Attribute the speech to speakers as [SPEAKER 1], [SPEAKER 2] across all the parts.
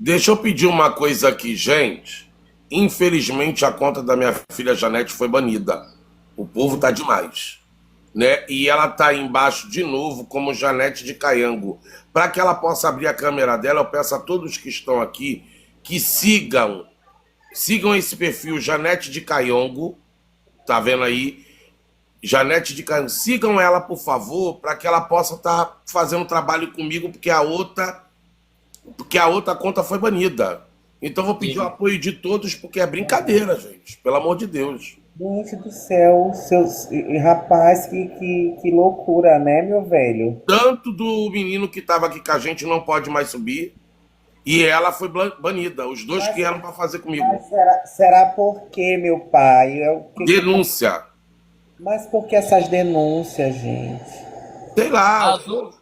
[SPEAKER 1] Deixa eu pedir uma coisa aqui, gente. Infelizmente, a conta da minha filha Janete foi banida. O povo tá demais, né? E ela tá aí embaixo de novo como Janete de Caiango. Para que ela possa abrir a câmera dela, eu peço a todos que estão aqui que sigam esse perfil Janete de Caiango, tá vendo aí? Janete de Caiango, sigam ela, por favor, para que ela possa estar fazendo trabalho comigo, porque a outra conta foi banida. Então vou pedir o
[SPEAKER 2] Sim.
[SPEAKER 1] apoio de todos, porque é brincadeira, gente. Pelo amor de Deus.
[SPEAKER 3] Gente do céu, seus rapaz, que loucura, né, meu velho?
[SPEAKER 1] Tanto do menino que estava aqui com a gente não pode mais subir, e ela foi banida. Os dois que
[SPEAKER 3] Mas,
[SPEAKER 1] eram para fazer comigo.
[SPEAKER 3] mas será por quê, meu pai? É o que tá...
[SPEAKER 1] Denúncia.
[SPEAKER 3] Mas por que essas denúncias, gente?
[SPEAKER 1] Sei lá.
[SPEAKER 2] As, ou-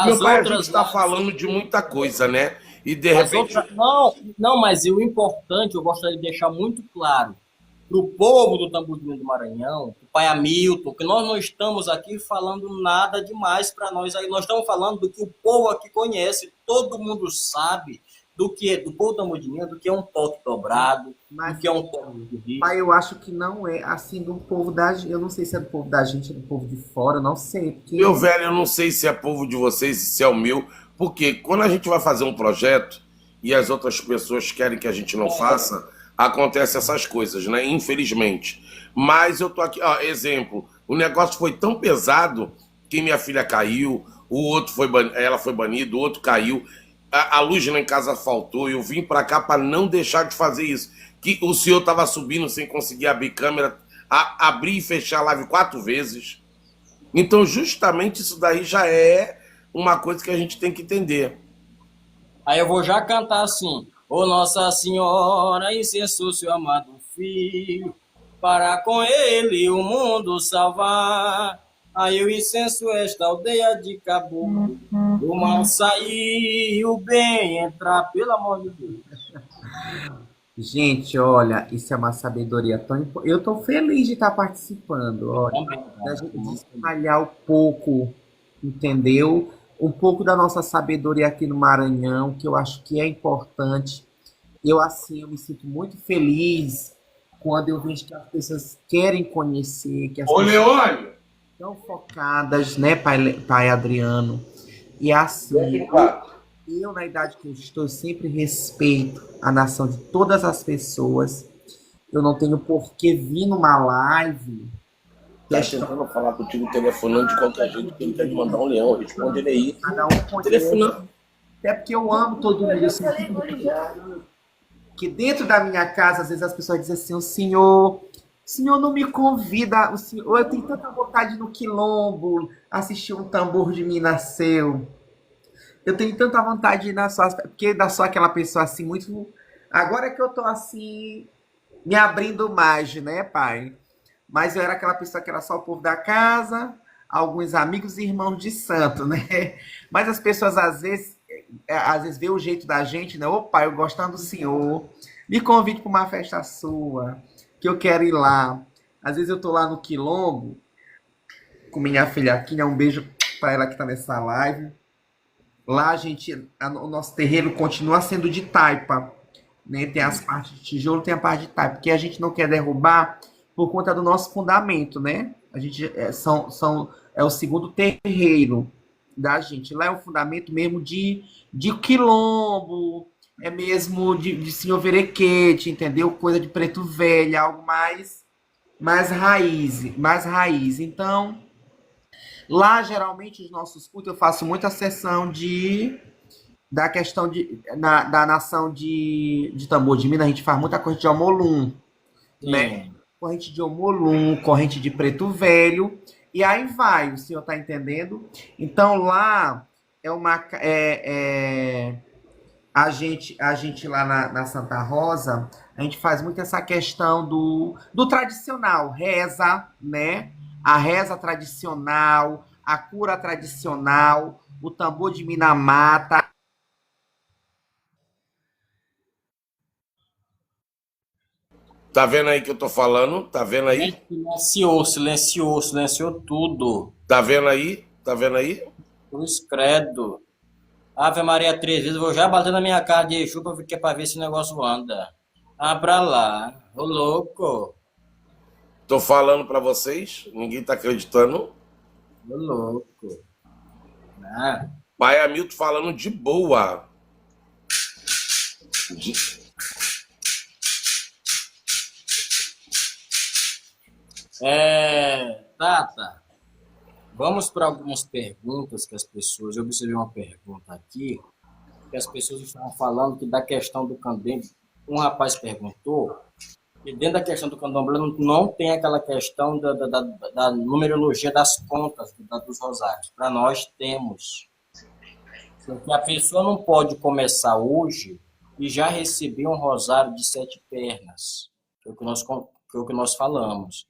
[SPEAKER 1] Meu
[SPEAKER 2] as
[SPEAKER 1] pai, a gente
[SPEAKER 2] outras
[SPEAKER 1] está
[SPEAKER 2] lives,
[SPEAKER 1] falando de muita coisa, né? E de
[SPEAKER 2] as
[SPEAKER 1] repente.
[SPEAKER 2] outras, não, não, mas o importante, eu gostaria de deixar muito claro para o povo do Tamborzinho do Maranhão, o pai Hamilton, que nós não estamos aqui falando nada demais para nós aí, nós estamos falando do que o povo aqui conhece, todo mundo sabe do que é do povo Tamborzinho, do que é um toque dobrado, do
[SPEAKER 4] Mas,
[SPEAKER 2] que é um toque de rir.
[SPEAKER 4] pai, eu acho que não é assim do povo da gente. Eu não sei se é do povo da gente ou do povo de fora, eu não sei.
[SPEAKER 1] Meu
[SPEAKER 4] Porque
[SPEAKER 1] velho, eu não sei se é povo de vocês, se é o meu, porque quando a gente vai fazer um projeto e as outras pessoas querem que a gente não faça, acontece essas coisas, né? Infelizmente. Mas eu tô aqui, ó, exemplo, o negócio foi tão pesado que minha filha caiu, o outro ela foi banida, o outro caiu, a luz lá em casa faltou, eu vim pra cá para não deixar de fazer isso. Que o senhor tava subindo sem conseguir abrir câmera, abrir e fechar a live 4 vezes. Então, justamente isso daí já é uma coisa que a gente tem que entender.
[SPEAKER 2] Aí eu vou já cantar assim: Ô Nossa Senhora, incensou seu amado filho, para com ele o mundo salvar. Aí eu incenso esta aldeia de caboclo, do mal sair e o bem entrar, pelo amor de Deus.
[SPEAKER 4] gente, olha, isso é uma sabedoria tão importante. Eu estou feliz de estar participando, olha,
[SPEAKER 2] Também,
[SPEAKER 4] da
[SPEAKER 2] cara,
[SPEAKER 4] gente
[SPEAKER 2] muito bem.
[SPEAKER 4] espalhar um pouco, entendeu? Um pouco da nossa sabedoria aqui no Maranhão, que eu acho que é importante. Eu, assim, eu me sinto muito feliz quando eu vejo que as pessoas querem conhecer, que as
[SPEAKER 1] Ô,
[SPEAKER 4] pessoas
[SPEAKER 1] Leone,
[SPEAKER 4] estão focadas, né, pai Adriano? E
[SPEAKER 1] vem aqui
[SPEAKER 4] assim,
[SPEAKER 1] no quarto.
[SPEAKER 4] eu, na idade que eu estou, eu sempre respeito a nação de todas as pessoas. Eu não tenho por que vir numa live
[SPEAKER 1] Tá
[SPEAKER 4] questão
[SPEAKER 1] tentando falar contigo, telefonando de qualquer jeito, que ele quer te mandar um leão. Responde ele aí.
[SPEAKER 4] cada um com Deus.
[SPEAKER 1] Telefonando.
[SPEAKER 4] Até porque eu amo todo mundo. Eu sinto que dentro da minha casa, às vezes as pessoas dizem assim, o senhor não me convida, eu tenho tanta vontade no Quilombo, assistir um tambor de mim nasceu. Eu tenho tanta vontade de ir na sua, porque eu sou aquela pessoa assim muito. Agora que eu tô assim, me abrindo mais, né, pai? Mas eu era aquela pessoa que era só o povo da casa, alguns amigos e irmãos de santo, né? Mas as pessoas às vezes vê o jeito da gente, né? Opa, eu gostando do senhor, me convide para uma festa sua, que eu quero ir lá. Às vezes eu tô lá no Quilombo com minha filha aqui, né? Um beijo para ela que tá nessa live. Lá o nosso terreiro continua sendo de taipa, né? Tem as partes de tijolo, tem a parte de taipa, porque a gente não quer derrubar por conta do nosso fundamento, né? A gente é o segundo terreiro da gente. Lá é o fundamento mesmo de quilombo, é mesmo de senhor verequete, entendeu? Coisa de preto velho, algo mais raiz, mais raiz. Então, lá geralmente os nossos cultos eu faço muita sessão da questão da nação de tambor de Minas, a gente faz muita coisa de Omolum, né?
[SPEAKER 2] Sim.
[SPEAKER 4] Corrente de Omolum, corrente de Preto Velho, e aí vai, o senhor tá entendendo? Então lá é uma a gente lá na Santa Rosa, a gente faz muito essa questão do tradicional, reza, né? A reza tradicional, a cura tradicional, o tambor de Minamata.
[SPEAKER 1] Tá vendo aí que eu tô falando? Tá vendo aí?
[SPEAKER 2] Silenciou, silenciou, silenciou tudo.
[SPEAKER 1] Tá vendo aí? Tá vendo aí?
[SPEAKER 2] Cruz credo. Ave Maria 3 vezes, eu vou já bater na minha cara de Exu pra ver se o negócio anda. Ah, pra lá. Ô, louco.
[SPEAKER 1] Tô falando para vocês, ninguém tá acreditando.
[SPEAKER 2] Ô, louco. Ah,
[SPEAKER 1] Pai Hamilton falando de boa. De-
[SPEAKER 2] Tata, vamos para algumas perguntas que as pessoas. Eu observei uma pergunta aqui, que as pessoas estavam falando que da questão do candomblé. Um rapaz perguntou que dentro da questão do candomblé não tem aquela questão da numerologia das contas dos rosários. Para nós temos. Porque a pessoa não pode começar hoje e já receber um rosário de 7 pernas, que é o que nós falamos.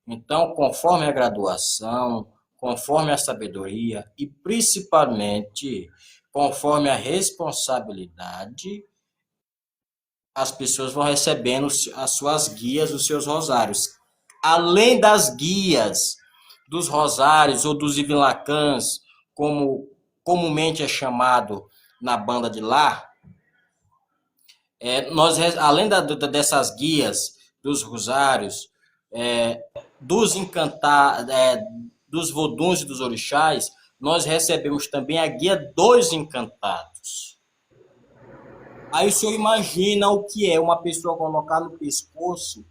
[SPEAKER 2] Então, conforme a graduação, conforme a sabedoria e principalmente conforme a responsabilidade, as pessoas vão recebendo as suas guias, os seus rosários. Além das guias dos rosários ou dos ivilacãs, como comumente é chamado na banda de lá, nós, além dessas guias dos rosários, dos dos voduns e dos orixás, nós recebemos também a guia dos encantados. Aí o senhor imagina o que é uma pessoa colocar no pescoço,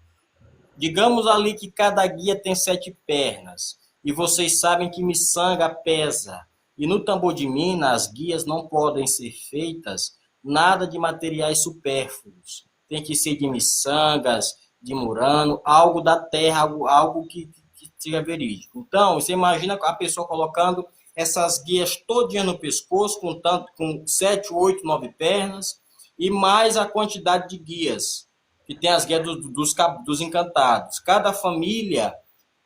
[SPEAKER 2] digamos ali que cada guia tem 7 pernas, e vocês sabem que miçanga pesa, e no tambor de mina as guias não podem ser feitas nada de materiais supérfluos, tem que ser de miçangas, de murano, algo da terra, algo que seja verídico. Então, você imagina a pessoa colocando essas guias todinha no pescoço, com 7, 8, 9 pernas, e mais a quantidade de guias, que tem as guias dos encantados. Cada família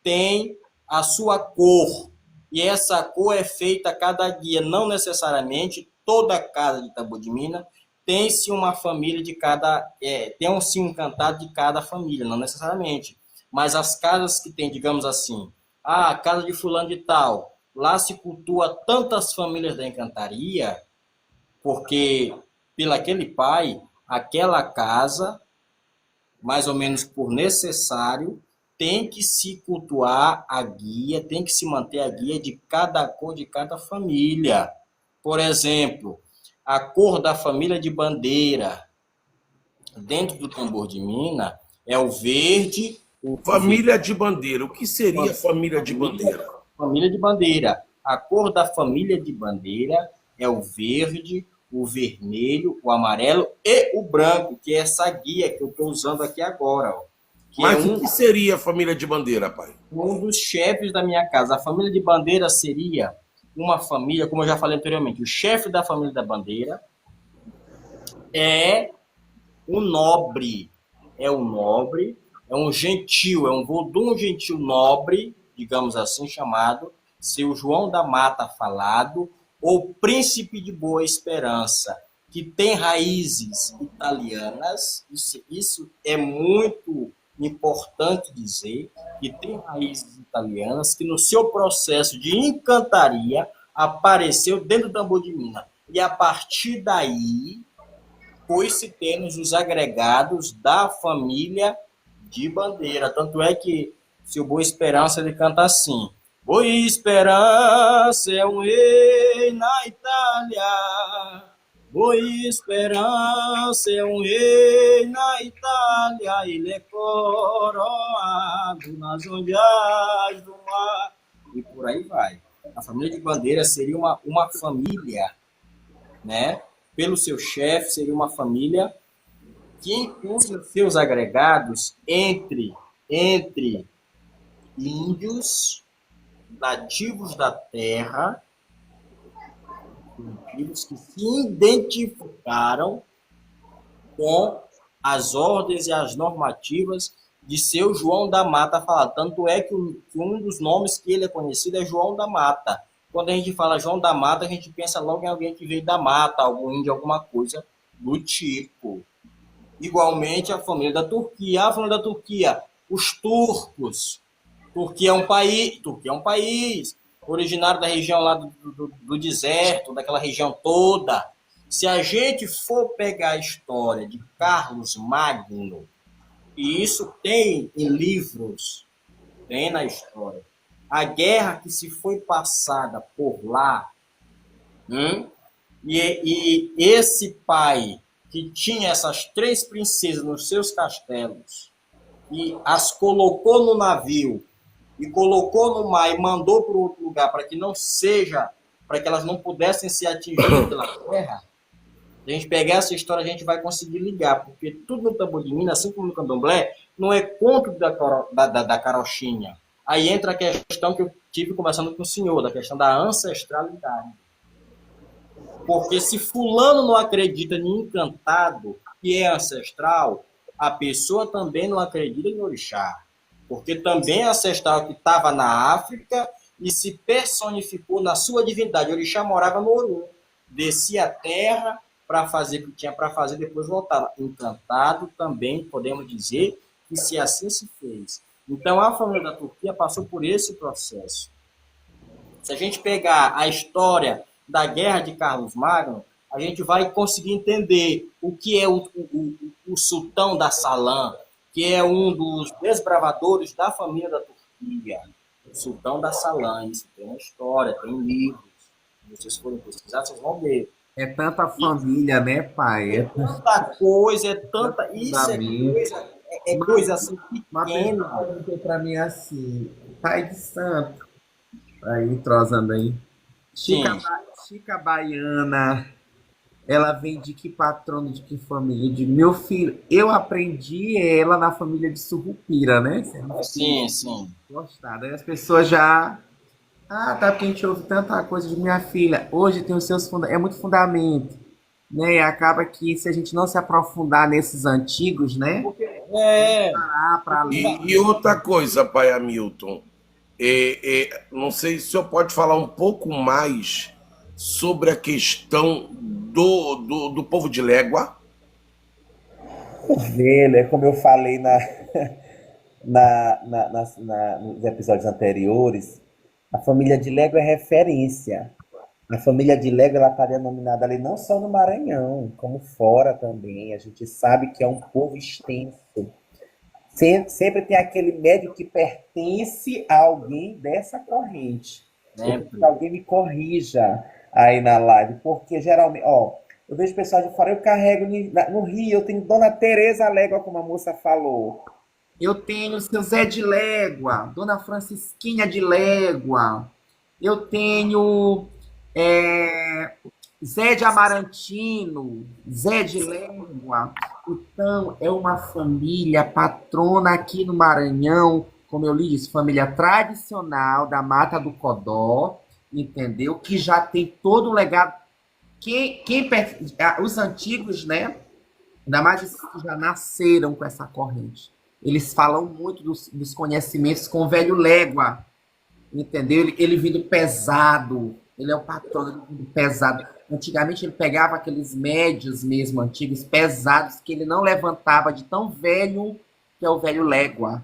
[SPEAKER 2] tem a sua cor, e essa cor é feita a cada guia, não necessariamente toda casa de tambor de mina tem-se uma família de cada, tem-se um encantado de cada família, não necessariamente. Mas as casas que tem, digamos assim, a casa de fulano de tal, lá se cultua tantas famílias da encantaria, porque pelo aquele pai, aquela casa, mais ou menos por necessário, tem que se cultuar a guia, tem que se manter a guia de cada cor de cada família. Por exemplo, a cor da família de bandeira, dentro do tambor de mina, é o verde.
[SPEAKER 1] Família de bandeira. O que seria família de bandeira?
[SPEAKER 2] Família de bandeira. A cor da família de bandeira é o verde, o vermelho, o amarelo e o branco, que é essa guia que eu estou usando aqui agora. Ó,
[SPEAKER 1] Mas o que seria família de bandeira, pai?
[SPEAKER 2] Um dos chefes da minha casa. A família de bandeira seria uma família, como eu já falei anteriormente, o chefe da família da bandeira é o nobre, é um gentil, é um vodum gentil nobre, digamos assim, chamado seu João da Mata Falado, ou Príncipe de Boa Esperança, que tem raízes italianas, isso é muito importante dizer, que tem raízes italianas, que no seu processo de encantaria apareceu dentro do tambor de mina. E a partir daí, foi-se temos os agregados da família de bandeira. Tanto é que seu Boa Esperança ele canta assim: Boa Esperança é um rei na Itália, Boa Esperança é um rei na Itália, ele é coroado nas ondas do mar. E por aí vai. A família de bandeira seria uma família, né? Pelo seu chefe, seria uma família que inclui seus agregados entre índios, nativos da terra, nativos que se identificaram com as ordens e as normativas de seu João da Mata Falado. Tanto é que um dos nomes que ele é conhecido é João da Mata. Quando a gente fala João da Mata, a gente pensa logo em alguém que veio da mata, algum índio, alguma coisa do tipo. Igualmente a família da Turquia. A família da Turquia, os turcos. Turquia é um país. originário da região lá do deserto, daquela região toda. Se a gente for pegar a história de Carlos Magno, e isso tem em livros, tem na história, a guerra que se foi passada por lá, e esse pai que tinha essas 3 princesas nos seus castelos e as colocou no navio e colocou no mar e mandou para outro lugar para que não seja, para que elas não pudessem ser atingidas pela terra. Se a gente pegar essa história, a gente vai conseguir ligar, porque tudo no Tambor de Minas, assim como no Candomblé, não é conto da carochinha. Aí entra a questão que eu tive conversando com o senhor, da questão da ancestralidade. Porque se fulano não acredita em encantado, que é ancestral, a pessoa também não acredita em orixá. Porque também é ancestral que estava na África e se personificou na sua divindade. O orixá morava no Orum, descia a terra para fazer o que tinha para fazer, depois voltava. Encantado também, podemos dizer, que se assim se fez. Então, a família da Turquia passou por esse processo. Se a gente pegar a história da Guerra de Carlos Magno, a gente vai conseguir entender o que é o sultão da Salã, que é um dos desbravadores da família da Turquia. O sultão da Salã, isso tem uma história, tem livros. Se vocês forem pesquisar, vocês vão ver.
[SPEAKER 4] É tanta família, né, pai? É
[SPEAKER 2] Tanta coisa, é tanta. Isso é coisa assim
[SPEAKER 4] uma pessoa
[SPEAKER 2] pequena.
[SPEAKER 4] perguntou pra mim assim, pai de santo, aí entrosando aí.
[SPEAKER 2] Sim.
[SPEAKER 4] Chica Baiana, ela vem de que patrono, de que família? De meu filho, eu aprendi ela na família de Surupira, né?
[SPEAKER 2] Sim.
[SPEAKER 4] Gostado. Aí as pessoas já. Ah, tá, porque a gente ouve tanta coisa de minha filha. Hoje tem os seus fundamentos, é muito fundamento, né? E acaba que se a gente não se aprofundar nesses antigos, né?
[SPEAKER 2] É.
[SPEAKER 4] Para
[SPEAKER 1] E outra coisa, pai Hamilton, não sei se o senhor pode falar um pouco mais sobre a questão do povo de Légua.
[SPEAKER 3] Velho, como eu falei nos episódios anteriores, a família de Légua é referência. A família de Légua ela está denominada ali não só no Maranhão, como fora também. A gente sabe que é um povo extenso. Sempre tem aquele médico que pertence a alguém dessa corrente. Eu quero que alguém me corrija aí na live, porque geralmente, eu vejo pessoal de fora, eu carrego no Rio, eu tenho Dona Tereza Légua, como a moça falou.
[SPEAKER 4] Eu tenho o seu Zé de Légua, Dona Francisquinha de Légua. Eu tenho Zé de Amarantino, Zé de Légua. Então, é uma família patrona aqui no Maranhão, como eu lhe disse, família tradicional da Mata do Codó, entendeu? Que já tem todo o legado. Os antigos, né? Ainda mais esses que já nasceram com essa corrente. Eles falam muito dos conhecimentos com o velho Légua, entendeu? Ele vindo pesado, ele é o patrono, ele vindo pesado. Antigamente ele pegava aqueles médios mesmo, antigos, pesados, que ele não levantava de tão velho, que é o velho Légua,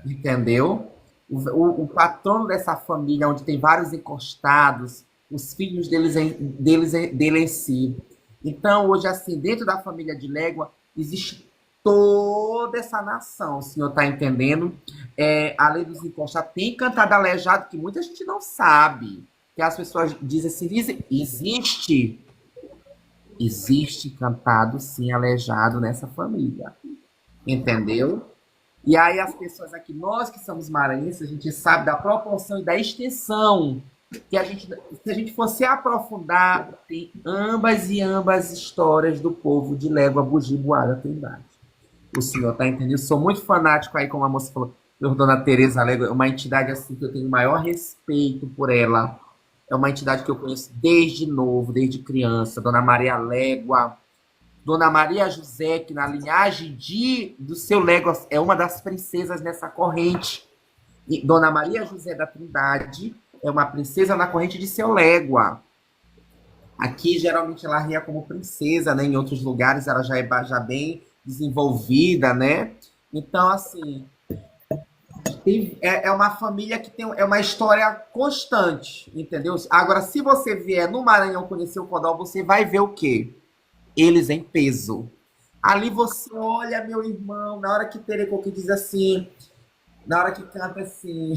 [SPEAKER 4] entendeu? O patrono dessa família, onde tem vários encostados, os filhos dele em si. Então, hoje, assim, dentro da família de Légua, existe toda essa nação, o senhor está entendendo? Além dos encostados, tem cantado aleijado, que muita gente não sabe. Que as pessoas dizem assim, existe cantado, sim, aleijado nessa família. Entendeu? E aí as pessoas aqui, nós que somos maranhenses, a gente sabe da proporção e da extensão que se a gente fosse aprofundar, tem ambas histórias do povo de Légua, Bugi, Boara, Trindade. O senhor está entendendo? Eu sou muito fanático aí, como a moça falou, Dona Tereza Légua, é uma entidade assim que eu tenho o maior respeito por ela. É uma entidade que eu conheço desde novo, desde criança. Dona Maria Légua, Dona Maria José, que na linhagem do seu Légua é uma das princesas nessa corrente. E Dona Maria José da Trindade é uma princesa na corrente de seu Légua. Aqui, geralmente, ela ria como princesa, né? Em outros lugares, ela já é bem desenvolvida, né? Então, assim, É uma família que tem é uma história constante, entendeu? Agora, se você vier no Maranhão conhecer o Codó, você vai ver o quê? Eles em peso. Ali você olha, meu irmão, na hora que Tereco que diz assim, na hora que canta assim,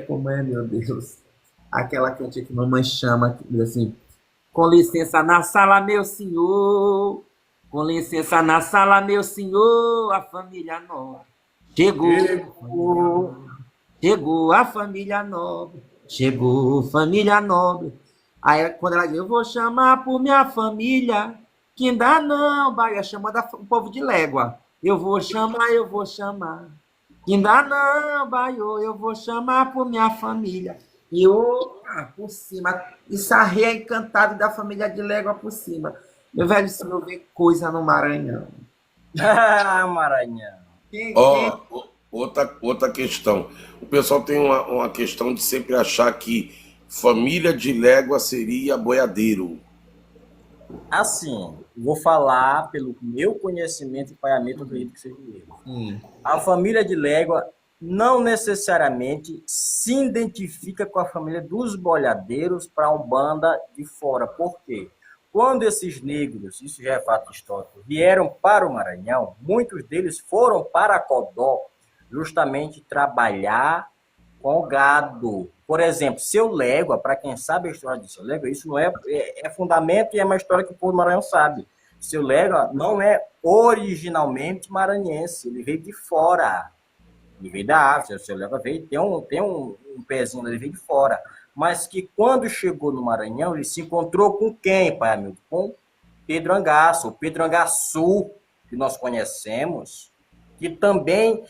[SPEAKER 4] como é, meu Deus? Aquela cantinha que mamãe chama, que diz assim, com licença na sala, meu senhor, com licença na sala, meu senhor, a família nova. Chegou, chegou a família nobre, chegou família nobre. Aí quando ela diz, eu vou chamar por minha família, que ainda não, Bahia chamando o povo de légua. Eu vou chamar. Que ainda não, Bahia, eu vou chamar por minha família. E opa, por cima, e sarré encantado da família de légua por cima. Meu velho, se eu ver coisa no Maranhão.
[SPEAKER 2] Ah, Maranhão.
[SPEAKER 1] Ó, outra questão. O pessoal tem uma questão de sempre achar que família de légua seria boiadeiro.
[SPEAKER 2] Assim, vou falar pelo meu conhecimento e paiamento, eu acredito que seja erro. A família de légua não necessariamente se identifica com a família dos boiadeiros para a Umbanda de fora. Por quê? Quando esses negros, isso já é fato histórico, vieram para o Maranhão, muitos deles foram para Codó justamente trabalhar com o gado. Por exemplo, Seu Légua, para quem sabe a história de Seu Légua, isso não é fundamento e é uma história que o povo do Maranhão sabe. Seu Légua não é originalmente maranhense, ele veio de fora. Ele veio da África, o Seu Légua veio, tem um pezinho, ele veio de fora. Mas que quando chegou no Maranhão, ele se encontrou com quem, pai amigo? Com Pedro Angaço, o Pedro Angaçu, que nós conhecemos, que também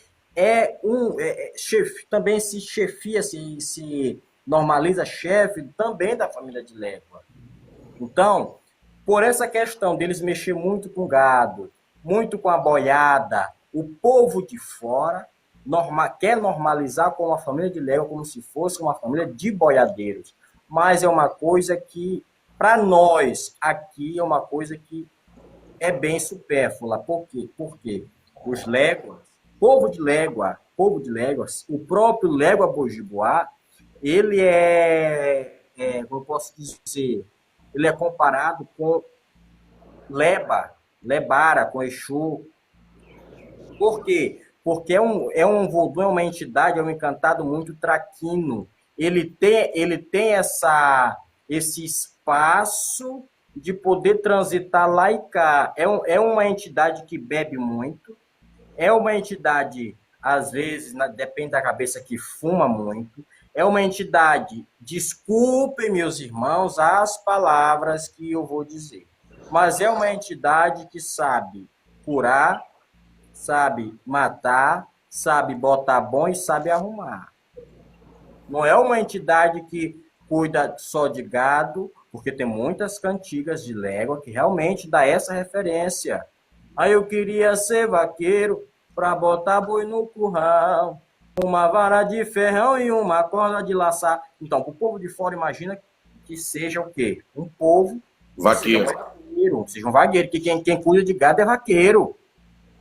[SPEAKER 2] também se chefia, se normaliza chefe também da família de légua. Então, por essa questão deles mexer muito com gado, muito com a boiada, o povo de fora quer normalizar com a família de légua como se fosse uma família de boiadeiros. Mas é uma coisa que, para nós, aqui, é uma coisa que é bem supérflua. Por quê? Porque os léguas, povo de léguas, o próprio légua bojiboá, ele como eu posso dizer, ele é comparado com Lebara, com Exu. Por quê? Porque é um voodoo, é uma entidade, é um encantado muito traquino. Ele tem esse espaço de poder transitar lá e cá. É uma entidade que bebe muito, é uma entidade, às vezes, depende da cabeça, que fuma muito, é uma entidade, desculpem, meus irmãos, as palavras que eu vou dizer, mas é uma entidade que sabe curar, sabe matar, sabe botar bom e sabe arrumar. Não é uma entidade que cuida só de gado, porque tem muitas cantigas de légua que realmente dá essa referência. Aí eu queria ser vaqueiro para botar boi no curral, uma vara de ferrão e uma corda de laçar. Então, para o povo de fora, imagina que seja o quê? Um povo
[SPEAKER 1] Vaqueiro.
[SPEAKER 2] Seja um vaqueiro, que quem cuida de gado é vaqueiro.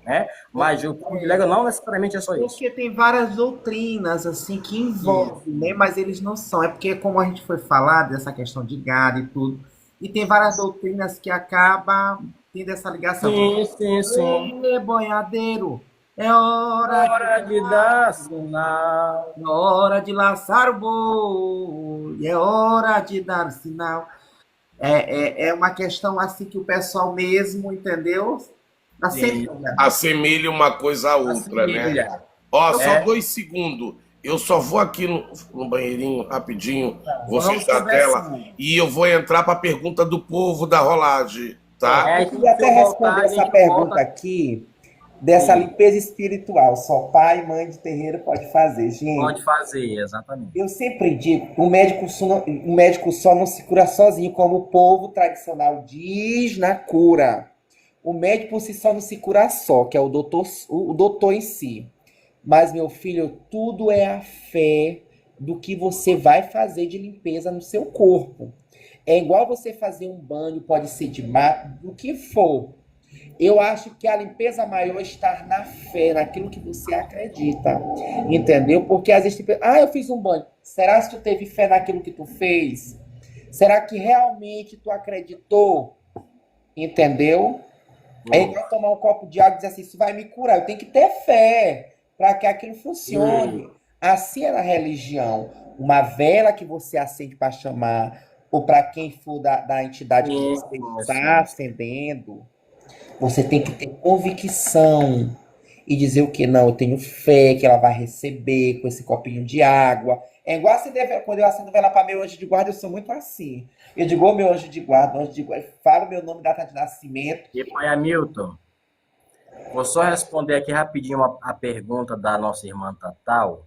[SPEAKER 2] Né? Mas o povo de légua não necessariamente é só isso.
[SPEAKER 4] Porque tem várias doutrinas assim que envolvem, né? Mas eles não são. É porque, como a gente foi falar dessa questão de gado e tudo, e tem várias doutrinas que acabam tendo essa ligação.
[SPEAKER 2] Sim.
[SPEAKER 4] Boiadeiro, é hora
[SPEAKER 2] de dar sinal.
[SPEAKER 4] É hora de laçar o boi, é hora de dar sinal. É uma questão assim que o pessoal mesmo, entendeu?
[SPEAKER 1] Assemelha uma coisa à outra, né? Ó, só 2 segundos. Eu só vou aqui no banheirinho rapidinho, vou fechar a tela e eu vou entrar para a pergunta do povo da rolagem, tá?
[SPEAKER 3] Eu queria até responder essa pergunta aqui, dessa limpeza espiritual. Só pai e mãe de terreiro pode fazer, gente.
[SPEAKER 2] Pode fazer, exatamente.
[SPEAKER 3] Eu sempre digo, o médico só não se cura sozinho, como o povo tradicional diz na cura. O médico por si só não se cura só, que é o doutor em si. Mas, meu filho, tudo é a fé do que você vai fazer de limpeza no seu corpo. É igual você fazer um banho, pode ser de mar, do que for. Eu acho que a limpeza maior está na fé, naquilo que você acredita. Entendeu? Porque às vezes, eu fiz um banho. Será que tu teve fé naquilo que tu fez? Será que realmente tu acreditou? Entendeu? É igual tomar um copo de água e dizer assim, isso vai me curar. Eu tenho que ter fé para que aquilo funcione. Assim é na religião. Uma vela que você acende para chamar, ou para quem for da entidade que você está acendendo, você tem que ter convicção e dizer o que? Não, eu tenho fé que ela vai receber com esse copinho de água. É igual quando eu acendo vela para meu anjo de guarda, eu sou muito assim. Eu digo, ô meu anjo de guarda, falo meu nome, data de nascimento.
[SPEAKER 2] E pai Hamilton, vou só responder aqui rapidinho a pergunta da nossa irmã Tatal,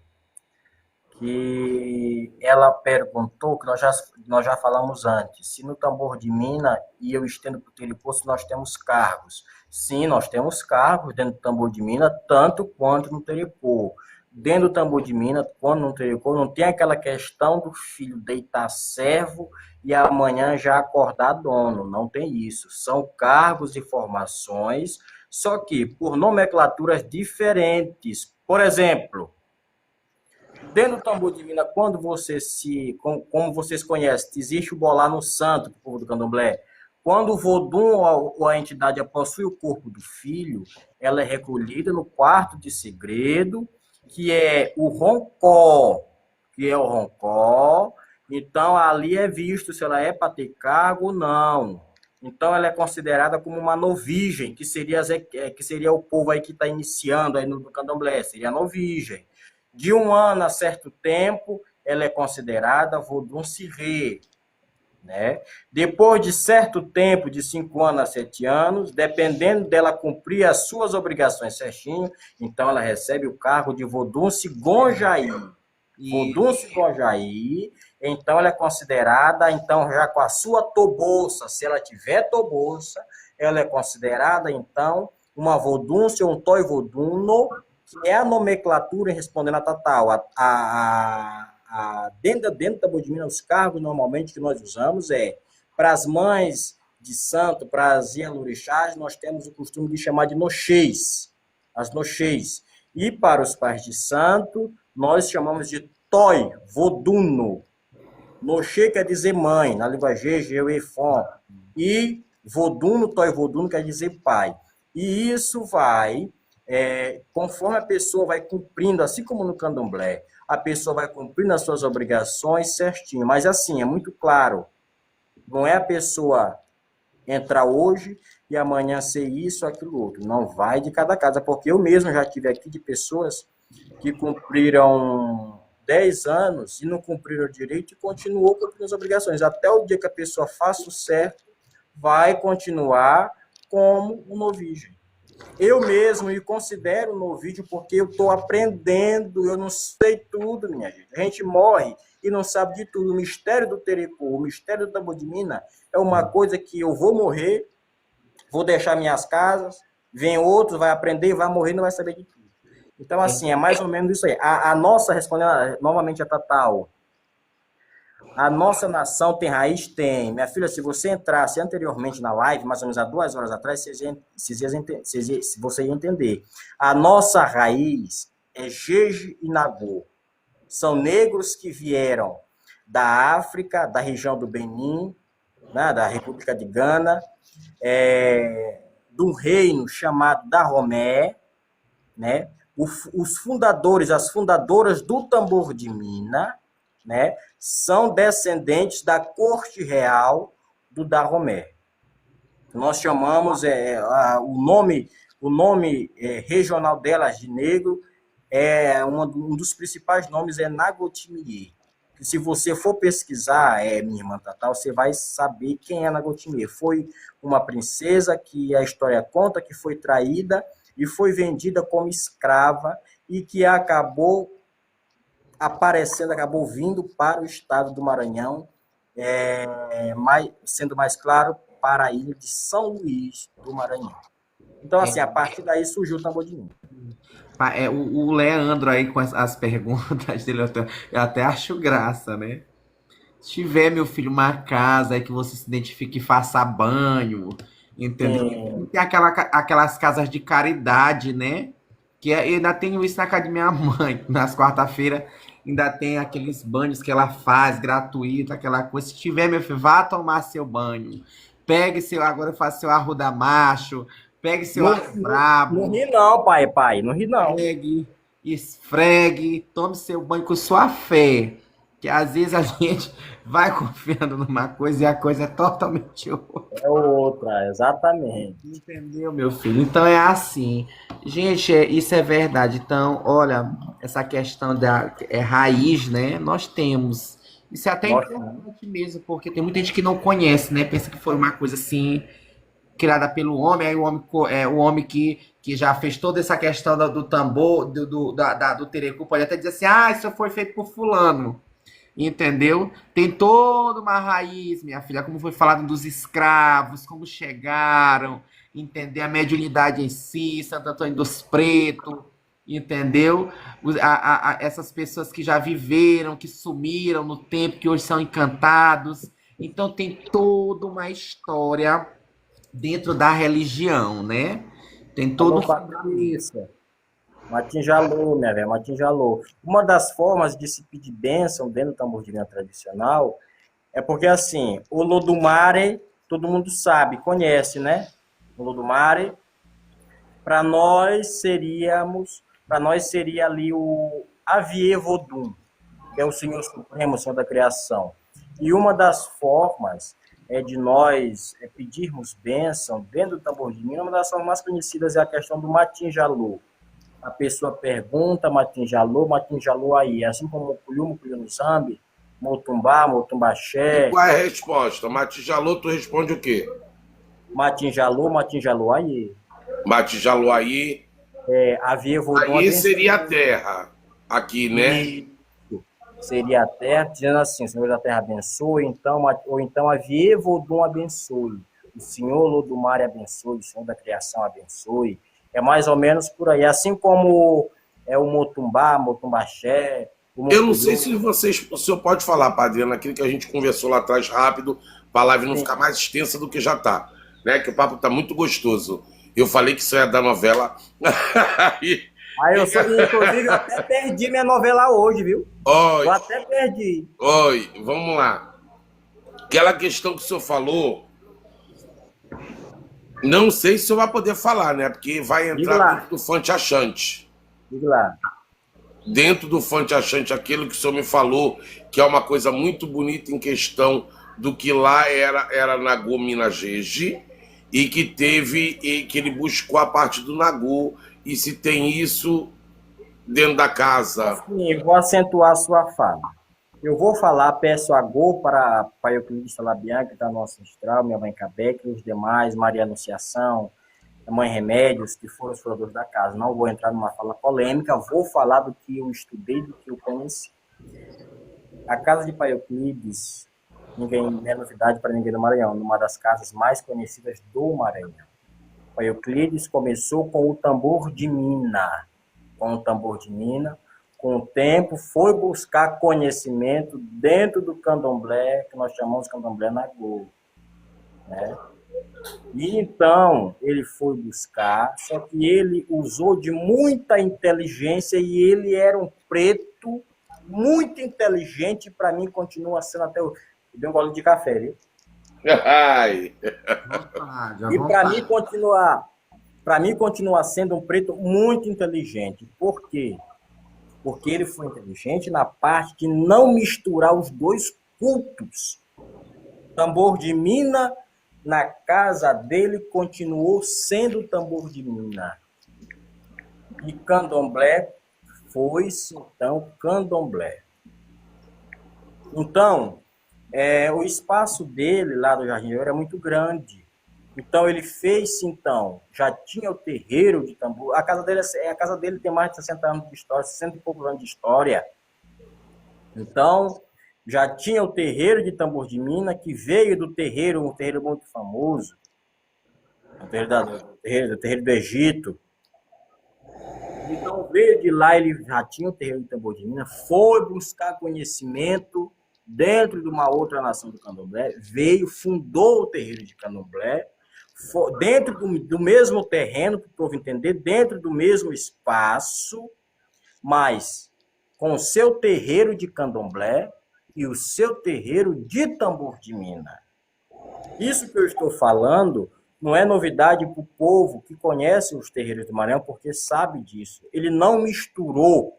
[SPEAKER 2] que ela perguntou, que nós já falamos antes, se no tambor de mina, e eu estendo para o Teripoço, nós temos cargos. Sim, nós temos cargos dentro do tambor de mina, tanto quanto no Teripô. Dentro do tambor de mina, quando no Teripô, não tem aquela questão do filho deitar servo e amanhã já acordar dono. Não tem isso. São cargos e formações, só que por nomenclaturas diferentes. Por exemplo, dentro do tambor de mina, quando como vocês conhecem, existe o bolar no santo, do povo do candomblé. Quando o vodum ou a entidade possui o corpo do filho, ela é recolhida no quarto de segredo, que é o roncó, Então, ali é visto se ela é para ter cargo ou não. Então, ela é considerada como uma novigem, que seria o povo aí que está iniciando aí no candomblé, seria a novigem. De 1 ano a certo tempo, ela é considerada vodum sirê, né? Depois de certo tempo, de 5 anos a 7 anos, dependendo dela cumprir as suas obrigações certinho, então ela recebe o cargo de vodum gonjaí. Vodum gonjaí, então ela é considerada, então já com a sua tobolsa, se ela tiver tobolsa, ela é considerada, então, uma vodúncia ou um toi voduno, que é a nomenclatura, respondendo a Tatal, dentro da Bodimina, os cargos normalmente que nós usamos para as mães de santo, para as Ialorixás, nós temos o costume de chamar de noxês, as noxês. E para os pais de santo, nós chamamos de toi, voduno. Noxê quer dizer mãe, na língua Geuefon. E voduno, toi voduno quer dizer pai. E isso vai, conforme a pessoa vai cumprindo, assim como no candomblé, a pessoa vai cumprindo as suas obrigações certinho. Mas assim, é muito claro, não é a pessoa entrar hoje e amanhã ser isso, aquilo, outro. Não vai de cada casa, porque eu mesmo já tive aqui de pessoas que cumpriram 10 anos e não cumpriram direito e continuou cumprindo as obrigações. Até o dia que a pessoa faça o certo, vai continuar como um novígio. Eu mesmo me considero novígio porque eu estou aprendendo, eu não sei tudo, minha gente. A gente morre e não sabe de tudo. O mistério do Terecô, o mistério do tambor de mina é uma coisa que eu vou morrer, vou deixar minhas casas, vem outro, vai aprender, vai morrer e não vai saber de tudo. Então, assim, é mais ou menos isso aí. A nossa, respondendo novamente a Tatal, a nossa nação tem raiz? Tem. Minha filha, se você entrasse anteriormente na live, mais ou menos há 2 horas atrás, você ia entender. A nossa raiz é Jeje e Nagô. São negros que vieram da África, da região do Benin, né, da República de Gana, do reino chamado Dahomey, né? Os fundadores, as fundadoras do tambor de mina, né, são descendentes da corte real do Dahomey. Nós chamamos o nome regional delas de negro, um dos principais nomes é Nagotimiye. Se você for pesquisar, minha irmã Tatal, você vai saber quem é Nagotimiye. Foi uma princesa que a história conta que foi traída e foi vendida como escrava e que acabou aparecendo, acabou vindo para o estado do Maranhão, sendo mais claro, para a ilha de São Luís do Maranhão. Então, assim, a partir daí surgiu o tambor de mina.
[SPEAKER 4] O Leandro aí com as perguntas dele, eu até acho graça, né? Se tiver, meu filho, uma casa aí que você se identifique e faça banho, entendeu? Tem aquelas casas de caridade, né? Eu ainda tenho isso na casa de minha mãe. Nas quarta-feiras ainda tem aqueles banhos que ela faz, gratuito, aquela coisa. Se tiver, meu filho, vá tomar seu banho. Pegue seu, agora eu faço seu arruda macho, pegue seu
[SPEAKER 2] Não,
[SPEAKER 4] arroz
[SPEAKER 2] não
[SPEAKER 4] brabo,
[SPEAKER 2] ri não, pai, não ri não.
[SPEAKER 4] pegue, esfregue, tome seu banho com sua fé. Que às vezes a gente vai confiando numa coisa e a coisa é totalmente outra.
[SPEAKER 2] É outra, exatamente.
[SPEAKER 4] Entendeu, meu filho? Então é assim. Gente, isso é verdade. Então, olha, essa questão da raiz, né? Nós temos. Isso é até
[SPEAKER 2] Nós,
[SPEAKER 4] importante mesmo, porque tem muita gente que não conhece, né? Pensa que foi uma coisa assim, criada pelo homem, aí o homem, o homem que já fez toda essa questão do tambor, do terecu, pode até dizer assim, ah, isso foi feito por fulano. Entendeu? Tem toda uma raiz, minha filha, como foi falado dos escravos, como chegaram, entender a mediunidade em si, Santo Antônio dos Pretos, entendeu? Essas pessoas que já viveram, que sumiram no tempo, que hoje são encantados. Então tem toda uma história dentro da religião, né? Tem todo
[SPEAKER 2] alô,
[SPEAKER 4] um fundamento.
[SPEAKER 2] Patrícia. Martim Jalô, minha velha, Martim Jalô. Uma das formas de se pedir bênção dentro do tambor de linha tradicional é porque, assim, o Lodumare, todo mundo sabe, conhece, né? O Lodumare, para nós seria ali o Avie Vodun, que é o Senhor Supremo, o Senhor da Criação. E uma das formas de nós pedirmos bênção dentro do tambor de linha, uma das formas mais conhecidas é a questão do Martim Jalô. A pessoa pergunta, Martim Jalô aí. Assim como Mucuyu no Zambi, Motumbá,
[SPEAKER 1] E
[SPEAKER 2] Motumbaxé,
[SPEAKER 1] qual é a resposta? Matijalô, tu responde o quê?
[SPEAKER 2] Martim Jalô aí.
[SPEAKER 1] Matijalô aí.
[SPEAKER 2] Havia Vodun
[SPEAKER 1] Aí seria a
[SPEAKER 2] abençoe.
[SPEAKER 1] terra. Aqui, né?
[SPEAKER 2] E seria a terra, dizendo assim, o Senhor da terra abençoe, então, ou então Havia Vodun abençoe. O Senhor Lodumare abençoe, o Senhor da criação abençoe. É mais ou menos por aí. Assim como é o Motumbá, Motumbaxé, o
[SPEAKER 1] Eu não sei
[SPEAKER 2] Mucuyu.
[SPEAKER 1] se o senhor pode falar, padre, naquilo que a gente conversou lá atrás rápido, para a live não
[SPEAKER 2] Sim.
[SPEAKER 1] ficar mais extensa do que já tá, né? Que o papo tá muito gostoso. Eu falei que isso é da novela. Aí,
[SPEAKER 2] Aí inclusive, eu até perdi minha novela hoje, viu?
[SPEAKER 1] oi,
[SPEAKER 2] Eu até perdi.
[SPEAKER 1] oi, vamos lá. Aquela questão que o senhor falou, não sei se o senhor vai poder falar, né? Porque vai
[SPEAKER 2] Diga
[SPEAKER 1] entrar
[SPEAKER 2] lá,
[SPEAKER 1] dentro do Fante Achante.
[SPEAKER 2] diga lá.
[SPEAKER 1] Dentro do Fante Achante, aquilo que o senhor me falou, que é uma coisa muito bonita em questão do que lá era Nagô Minajeje, e que ele buscou a parte do Nagô, e se tem isso dentro da casa.
[SPEAKER 2] Sim, vou acentuar a sua fala. Eu vou falar, peço a Gol para a Euclides Salabian, que está no ancestral, minha mãe Cabeque, e os demais, Maria Anunciação, a mãe Remédios, que foram os fundadores da casa. Não vou entrar numa fala polêmica, vou falar do que eu estudei, do que eu conheci. A casa de Pai Euclides, ninguém não é novidade para ninguém do Maranhão, uma das casas mais conhecidas do Maranhão. Pai Euclides começou com o tambor de mina. Com o tempo, foi buscar conhecimento dentro do candomblé, que nós chamamos de candomblé Nagô, né? E então, ele foi buscar, só que ele usou de muita inteligência e ele era um preto muito inteligente, para mim continua sendo até o... Deu um gole de café, viu?
[SPEAKER 1] Ai,
[SPEAKER 2] E para mim continuar sendo um preto muito inteligente. Por quê? Porque ele foi inteligente na parte de não misturar os dois cultos. Tambor de mina, na casa dele, continuou sendo tambor de mina. E candomblé foi-se, então, candomblé. Então, o espaço dele, lá do Jardim Ouro, é muito grande. Então, ele fez, então, já tinha o terreiro de tambor. A casa dele tem mais de 60 anos de história, 60 e poucos anos de história. Então, já tinha o terreiro de tambor de mina, que veio do terreiro, um terreiro muito famoso, o terreiro do Egito. Então, veio de lá, ele já tinha o terreiro de tambor de mina, foi buscar conhecimento dentro de uma outra nação do candomblé, veio, fundou o terreiro de candomblé, dentro do mesmo terreno, para o povo entender, dentro do mesmo espaço, mas com o seu terreiro de candomblé e o seu terreiro de tambor de mina. Isso que eu estou falando não é novidade para o povo que conhece os terreiros do Maranhão, porque sabe disso. Ele não misturou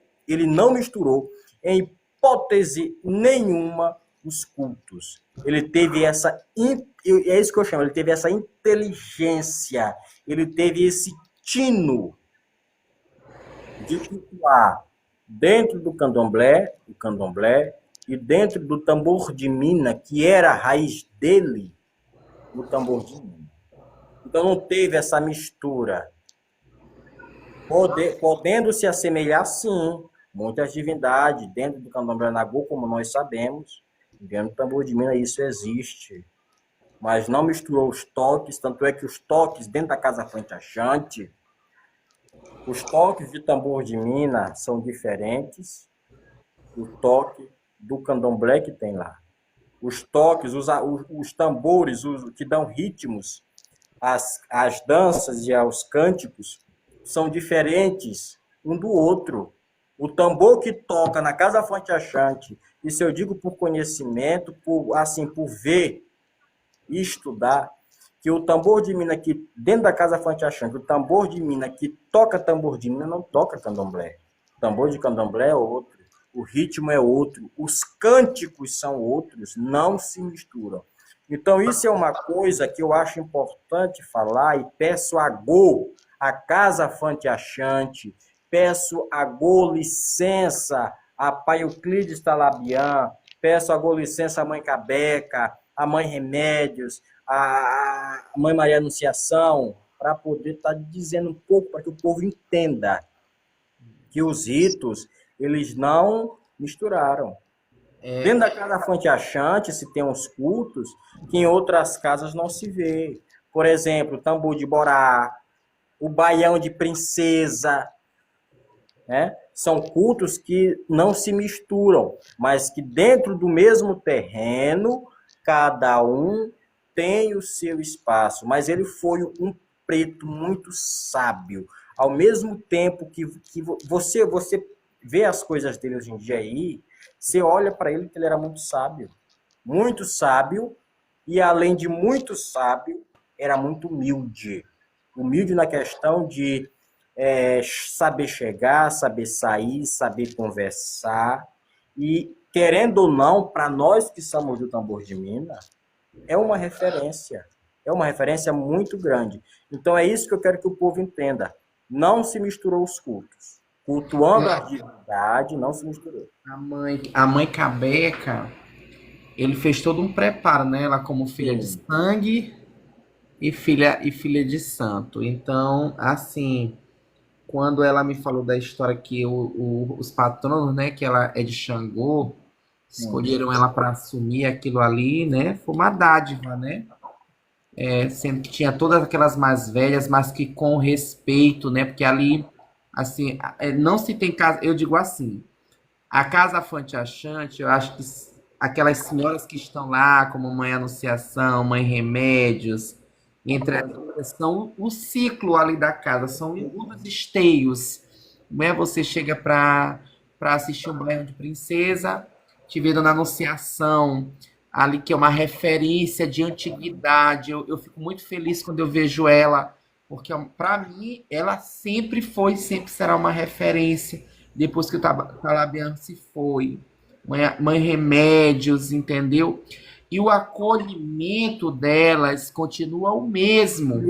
[SPEAKER 2] em hipótese nenhuma os cultos. Ele teve essa, é isso que eu chamo, ele teve essa inteligência, ele teve esse tino de cultuar dentro do candomblé, e dentro do tambor de mina, que era a raiz dele, o tambor de mina. Então não teve essa mistura. Podendo se assemelhar, sim, muitas divindades dentro do candomblé Nagô, como nós sabemos, dentro do tambor de mina isso existe. Mas não misturou os toques, tanto é que os toques dentro da Casa Frente Achante, os toques de tambor de mina são diferentes do toque do candomblé que tem lá. Os toques, os tambores que dão ritmos às danças e aos cânticos são diferentes um do outro. O tambor que toca na Casa Fonte Achante, isso eu digo por conhecimento, por ver e estudar, que o tambor de mina que, dentro da Casa Fonte Achante, o tambor de mina que toca tambor de mina não toca candomblé. O tambor de candomblé é outro, o ritmo é outro, os cânticos são outros, não se misturam. Então, isso é uma coisa que eu acho importante falar e peço a Casa Fonte Achante, peço licença a Pai Euclides Talabian, peço licença a Mãe Cabeca, a Mãe Remédios, a Mãe Maria Anunciação, para poder estar dizendo um pouco, para que o povo entenda que os ritos, eles não misturaram. Dentro da Casa Fonte Achante se tem uns cultos que em outras casas não se vê. Por exemplo, o tambor de borá, o baião de princesa, né? São cultos que não se misturam, mas que dentro do mesmo terreno, cada um tem o seu espaço. Mas ele foi um preto muito sábio. Ao mesmo tempo que você vê as coisas dele hoje em dia aí, você olha para ele que ele era muito sábio, e além de muito sábio, era muito humilde. Humilde na questão de saber chegar, saber sair, saber conversar. E, querendo ou não, para nós que somos do tambor de mina, é uma referência muito grande. Então é isso que eu quero que o povo entenda. Não se misturou os cultos. Cultuando a divindade, não se misturou.
[SPEAKER 4] A mãe Cabeca, ele fez todo um preparo, né? Ela como filha de sangue e filha de santo. Então, assim, quando ela me falou da história que os patronos, né, que ela é de Xangô, escolheram ela para assumir aquilo ali, né? Foi uma dádiva, né? Sendo que tinha todas aquelas mais velhas, mas que com respeito, né? Porque ali, assim, não se tem casa. Eu digo assim, a Casa Fonte Achante, eu acho que aquelas senhoras que estão lá, como Mãe Anunciação, Mãe Remédios, entre as outras, são o ciclo ali da casa, são os esteios. Né? Você chega para assistir um Baião de Princesa, te vê Dona Anunciação, ali que é uma referência de antiguidade. Eu fico muito feliz quando eu vejo ela, porque para mim ela sempre foi, sempre será uma referência, depois que o Talabian se foi. Mãe Remédios, entendeu? E o acolhimento delas continua o mesmo.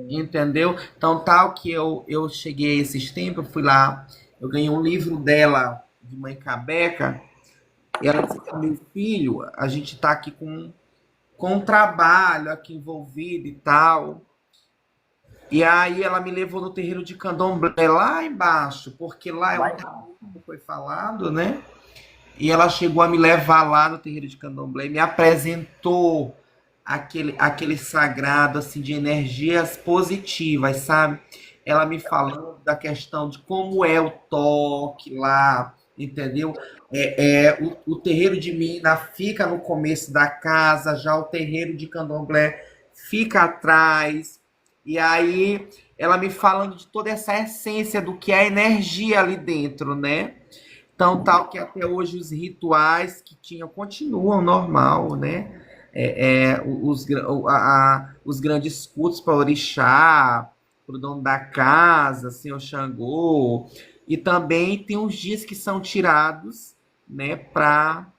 [SPEAKER 4] Entendeu? Então, tal que eu cheguei esses tempos, eu fui lá, eu ganhei um livro dela, de Mãe Cabeca, e ela disse: meu filho, a gente está aqui com um trabalho aqui envolvido e tal. E aí ela me levou no terreiro de candomblé lá embaixo, porque lá é como foi falado, né? E ela chegou a me levar lá no terreiro de candomblé e me apresentou aquele sagrado, assim, de energias positivas, sabe? Ela me falando da questão de como é o toque lá, entendeu? O terreiro de mina fica no começo da casa, já o terreiro de candomblé fica atrás. E aí ela me falando de toda essa essência do que é a energia ali dentro, né? Então, tal que até hoje os rituais que tinham continuam normal, né? Os grandes cultos para orixá, para o dono da casa, Senhor Xangô. E também tem uns dias que são tirados, né, para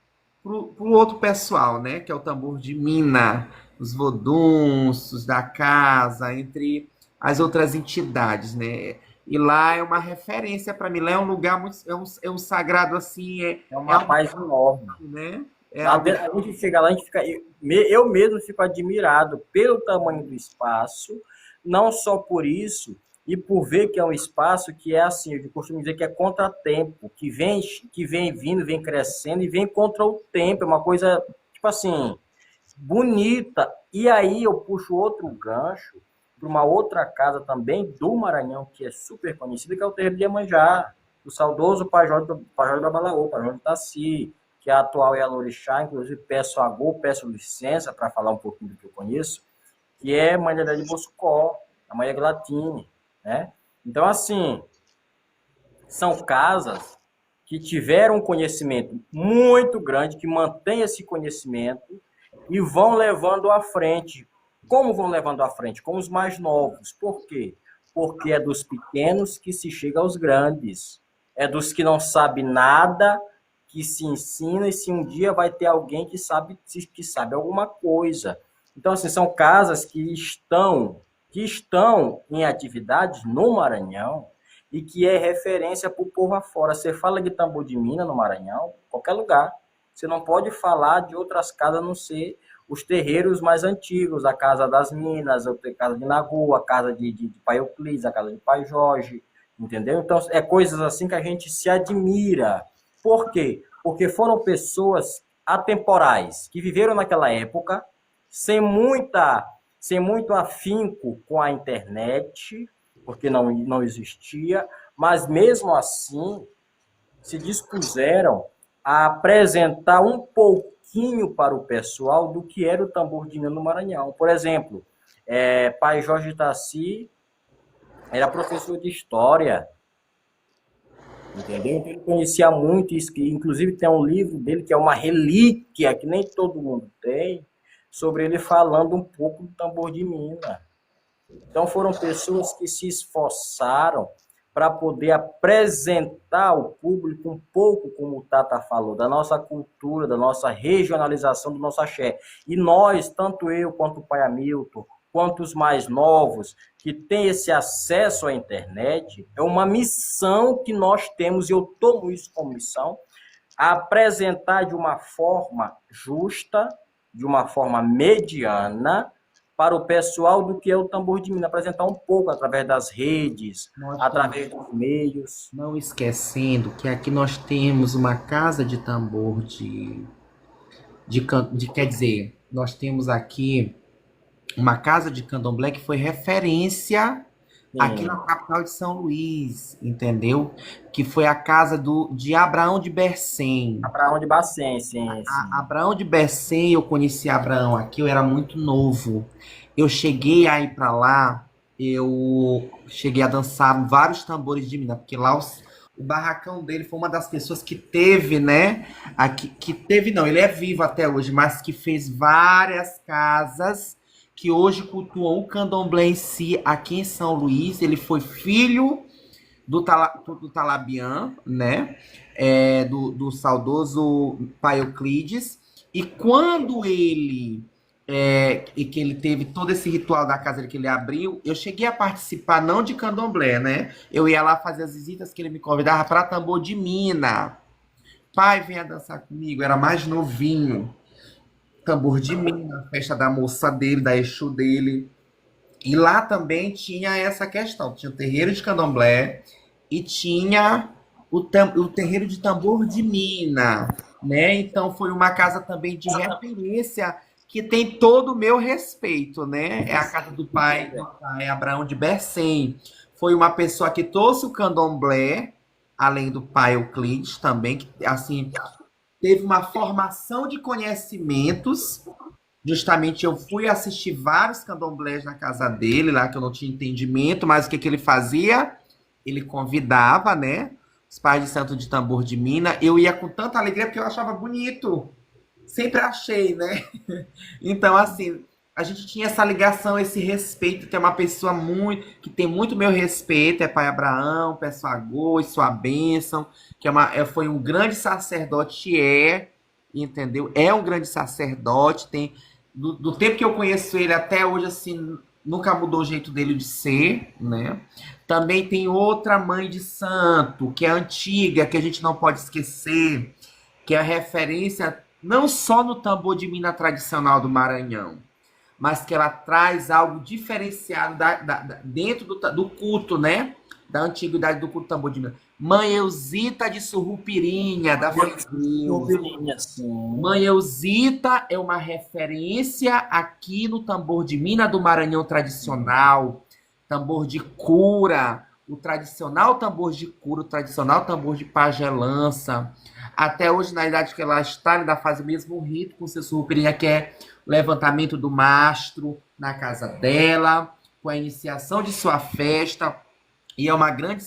[SPEAKER 4] o outro pessoal, né? Que é o tambor de mina, os vodunços da casa, entre as outras entidades, né? E lá é uma referência para mim. Lá é um lugar muito. É um sagrado assim.
[SPEAKER 2] É uma paz enorme.
[SPEAKER 4] Né?
[SPEAKER 2] A gente chega lá, a gente fica. Eu mesmo fico admirado pelo tamanho do espaço, não só por isso, e por ver que é um espaço que é assim, eu costumo dizer que é contratempo, que vem vindo, vem crescendo e vem contra o tempo. É uma coisa, tipo assim, bonita. E aí eu puxo outro gancho para uma outra casa também do Maranhão, que é super conhecida, que é o Terreiro de Iemanjá, do saudoso Pajó do Abalaô, Pajó do Taci, que a atual é a Lorixá. Inclusive peço licença para falar um pouquinho do que eu conheço, que é Mãe de Boscó, a Maria Glatine, né? Então, assim, são casas que tiveram um conhecimento muito grande, que mantém esse conhecimento e vão levando à frente. Como vão levando à frente? Com os mais novos. Por quê? Porque é dos pequenos que se chega aos grandes. É dos que não sabem nada que se ensina, e se um dia vai ter alguém que sabe alguma coisa. Então, assim, são casas que estão em atividades no Maranhão e que é referência para o povo afora. Você fala de tambor de mina no Maranhão, qualquer lugar. Você não pode falar de outras casas a não ser os terreiros mais antigos, a Casa das Minas, a Casa de Nagu, a Casa de Pai Euclides, a Casa de Pai Jorge, entendeu? Então, é coisas assim que a gente se admira. Por quê? Porque foram pessoas atemporais, que viveram naquela época, sem muito afinco com a internet, porque não existia, mas mesmo assim se dispuseram a apresentar um pouquinho para o pessoal do que era o tambor de mina no Maranhão. Por exemplo, Pai Jorge Taci era professor de história, entendeu? Então, ele conhecia muito isso, que inclusive tem um livro dele que é uma relíquia, que nem todo mundo tem, sobre ele falando um pouco do tambor de mina. Então, foram pessoas que se esforçaram para poder apresentar ao público um pouco, como o Tata falou, da nossa cultura, da nossa regionalização do nosso axé. E nós, tanto eu quanto o pai Hamilton, quanto os mais novos, que têm esse acesso à internet, é uma missão que nós temos, e eu tomo isso como missão, a apresentar de uma forma justa, de uma forma mediana, para o pessoal do que é o tambor de mina, apresentar um pouco através das redes, através dos meios.
[SPEAKER 4] Não esquecendo que aqui nós temos uma casa de tambor quer dizer, nós temos aqui uma casa de candomblé que foi referência aqui na capital de São Luís, entendeu? Que foi a casa de Abraão de Bercem.
[SPEAKER 2] Abraão de Bercem, sim.
[SPEAKER 4] Abraão de Bercem, eu conheci Abraão aqui, eu era muito novo. Eu cheguei a ir para lá, eu cheguei a dançar vários tambores de mina, porque lá o barracão dele foi uma das pessoas que teve, né? Não, ele é vivo até hoje, mas que fez várias casas que hoje cultuam o candomblé em si aqui em São Luís. Ele foi filho do Talabian, né? Do saudoso Pai Euclides. E quando ele teve todo esse ritual da casa que ele abriu, eu cheguei a participar não de candomblé, né? Eu ia lá fazer as visitas que ele me convidava para tambor de mina. Pai, venha dançar comigo. Era mais novinho. Tambor de mina, festa da moça dele, da Exu dele. E lá também tinha essa questão. Tinha o terreiro de candomblé e tinha o terreiro de tambor de mina, né? Então foi uma casa também de referência que tem todo o meu respeito, né? É a casa do pai Abraão de Bercem. Foi uma pessoa que trouxe o candomblé, além do pai Euclides também, que assim teve uma formação de conhecimentos Justamente eu fui assistir vários candomblés na casa dele, lá que eu não tinha entendimento, mas o que que ele fazia? Ele convidava, né, os pais de santo de tambor de Minas. Eu ia com tanta alegria porque eu achava bonito. Sempre achei, né? Então, assim, a gente tinha essa ligação, esse respeito, que é uma pessoa muito, que tem muito meu respeito, é Pai Abraão, peço a Gô, sua bênção, que foi um grande sacerdote, entendeu? É um grande sacerdote, do tempo que eu conheço ele até hoje, assim, nunca mudou o jeito dele de ser, né? Também tem outra mãe de santo, que é antiga, que a gente não pode esquecer, que é a referência não só no tambor de mina tradicional do Maranhão, mas que ela traz algo diferenciado dentro do culto, né? Da antiguidade do culto tambor de mina. Mãe Eusita de Surrupirinha, da Fé em Deus.
[SPEAKER 2] Ovelhinha, assim.
[SPEAKER 4] Mãe Eusita é uma referência aqui no tambor de mina do Maranhão tradicional, tambor de cura, o tradicional tambor de cura, o tradicional tambor de pagelança. Até hoje, na idade que ela está, ainda faz o mesmo rito com seu surrupirinha, que é o levantamento do mastro na casa dela, com a iniciação de sua festa. E é uma grande,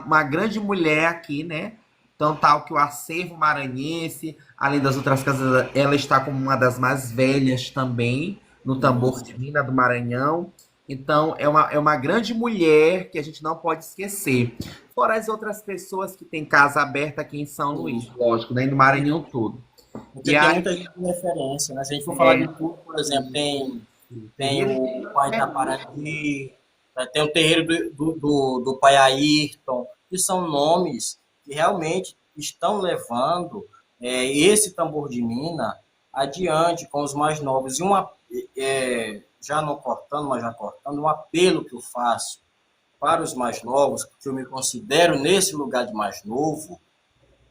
[SPEAKER 4] uma grande mulher aqui, né? Então, tal que o acervo maranhense, além das outras casas, ela está como uma das mais velhas também, no tambor de Mina do Maranhão. Então, é uma grande mulher que a gente não pode esquecer. Fora as outras pessoas que têm casa aberta aqui em São Luís, lógico, né? E no Maranhão todo.
[SPEAKER 2] Porque
[SPEAKER 4] E
[SPEAKER 2] tem
[SPEAKER 4] aí,
[SPEAKER 2] muita gente de referência, né? Se a gente for falar de tudo, por exemplo, tem o Pai Itaparandi, tem o terreiro do Pai Ayrton, que são nomes que realmente estão levando esse tambor de mina adiante com os mais novos. E já não cortando, mas já cortando, um apelo que eu faço para os mais novos, porque eu me considero nesse lugar de mais novo,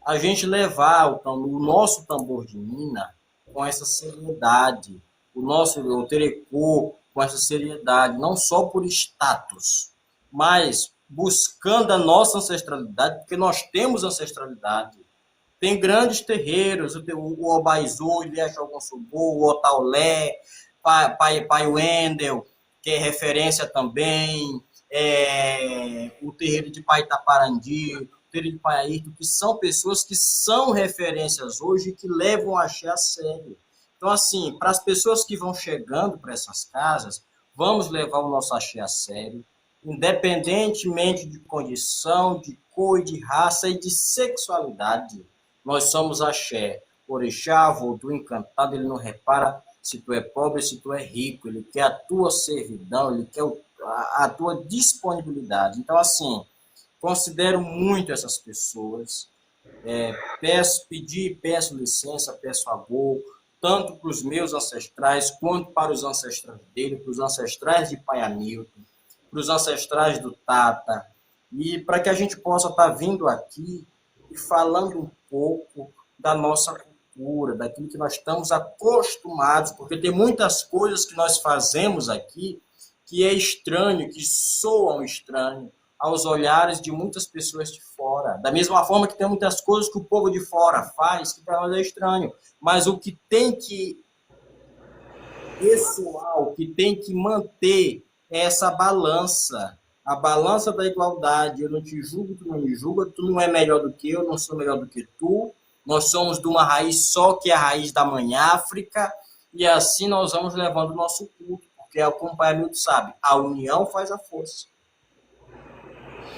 [SPEAKER 2] a gente levar o nosso tambor de mina com essa seriedade, o terecô com essa seriedade, não só por status, mas buscando a nossa ancestralidade, porque nós temos ancestralidade. Tem grandes terreiros, o Obaizu, o Iliex Algonsubu, o Otaulé, Pai Wendel, que é referência também, o terreiro de Pai Itaparandi, o terreiro de Pai Ayrton, que são pessoas que são referências hoje e que levam o axé a sério. Então, assim, para as pessoas que vão chegando para essas casas, vamos levar o nosso axé a sério, independentemente de condição, de cor, de raça e de sexualidade. Nós somos axé. Orixá, Vodú, encantado, ele não repara se tu é pobre, se tu é rico, ele quer a tua servidão, ele quer a tua disponibilidade. Então, assim, considero muito essas pessoas, peço licença, peço favor, tanto para os meus ancestrais, quanto para os ancestrais dele, para os ancestrais de Pai Hamilton, para os ancestrais do Tata, e para que a gente possa estar vindo aqui e falando um pouco da nossa cultura, daquilo que nós estamos acostumados, porque tem muitas coisas que nós fazemos aqui que é estranho, que soam estranho aos olhares de muitas pessoas de fora. Da mesma forma que tem muitas coisas que o povo de fora faz que para nós é estranho. Mas o que tem que ressoar, o que tem que manter é essa balança. A balança da igualdade. Eu não te julgo, tu não me julga, tu não é melhor do que eu não sou melhor do que tu. Nós somos de uma raiz só, que é a raiz da Mãe África, e assim nós vamos levando o nosso culto, porque o acompanhamento sabe, a união faz a força.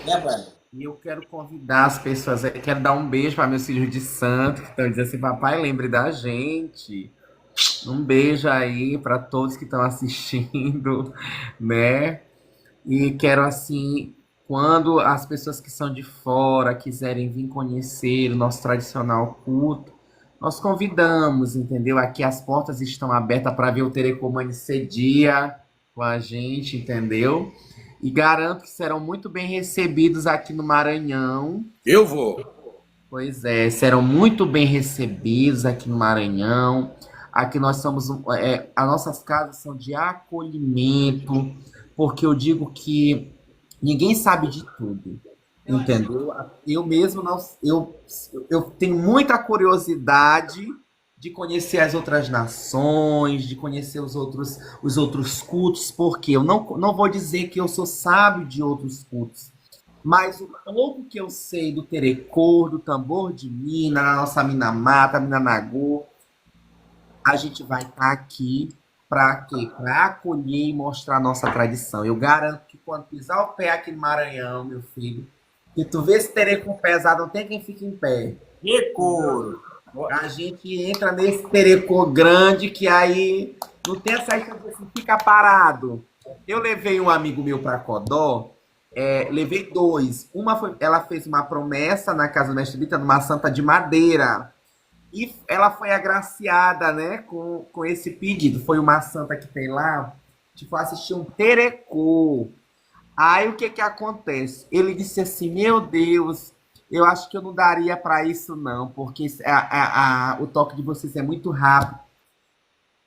[SPEAKER 2] Né, velho?
[SPEAKER 4] E eu quero convidar as pessoas, quero dar um beijo para meus filhos de santo, que estão dizendo assim, papai, lembre da gente. Um beijo aí para todos que estão assistindo, né? E quero, assim, quando as pessoas que são de fora quiserem vir conhecer o nosso tradicional culto, nós convidamos, entendeu? Aqui as portas estão abertas para ver o Terecomane dia com a gente, entendeu? E garanto que serão muito bem recebidos aqui no Maranhão.
[SPEAKER 1] Eu vou.
[SPEAKER 4] Pois é, serão muito bem recebidos aqui no Maranhão. Aqui nós somos, as nossas casas são de acolhimento, porque eu digo que ninguém sabe de tudo, entendeu? Eu mesmo não, eu tenho muita curiosidade, de conhecer as outras nações, de conhecer os outros cultos, porque eu não vou dizer que eu sou sábio de outros cultos, mas o pouco que eu sei do terecô, do tambor de mina, na nossa mina mata, mina nagô, a gente vai estar aqui para quê? Para acolher e mostrar a nossa tradição. Eu garanto que quando pisar o pé aqui no Maranhão, meu filho, que tu vê esse terecô pesado, não tem quem fique em pé.
[SPEAKER 2] Que couro!
[SPEAKER 4] A gente entra nesse terecô grande que aí não tem essa história de assim, fica parado. Eu levei um amigo meu para Codó, levei dois. Ela fez uma promessa na casa do Mestre Bita, numa santa de madeira. E ela foi agraciada, né, com esse pedido. Foi uma santa que tem lá, tipo, assistir um terecô. Aí o que que acontece? Ele disse assim, meu Deus, eu acho que eu não daria para isso não, porque o toque de vocês é muito rápido.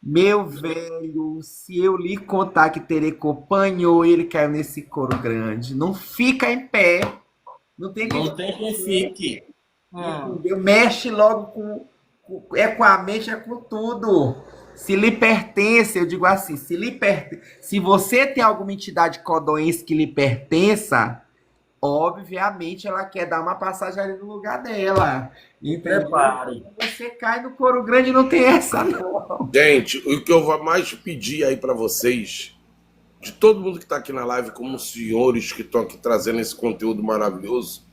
[SPEAKER 4] Meu velho, se eu lhe contar que Terecô apanhou e ele caiu nesse couro grande, não fica em pé. Não tem
[SPEAKER 2] Não tem quem fique.
[SPEAKER 4] entendeu? Mexe logo é com a mente, é com tudo. Se lhe pertence, eu digo assim, se você tem alguma entidade codonense que lhe pertença, obviamente ela quer dar uma passagem ali no lugar dela. Entendeu?
[SPEAKER 2] Prepare.
[SPEAKER 4] Você cai no couro grande, não tem essa, não.
[SPEAKER 1] Gente, o que eu vou mais pedir aí para vocês, de todo mundo que está aqui na live, como os senhores que estão aqui trazendo esse conteúdo maravilhoso,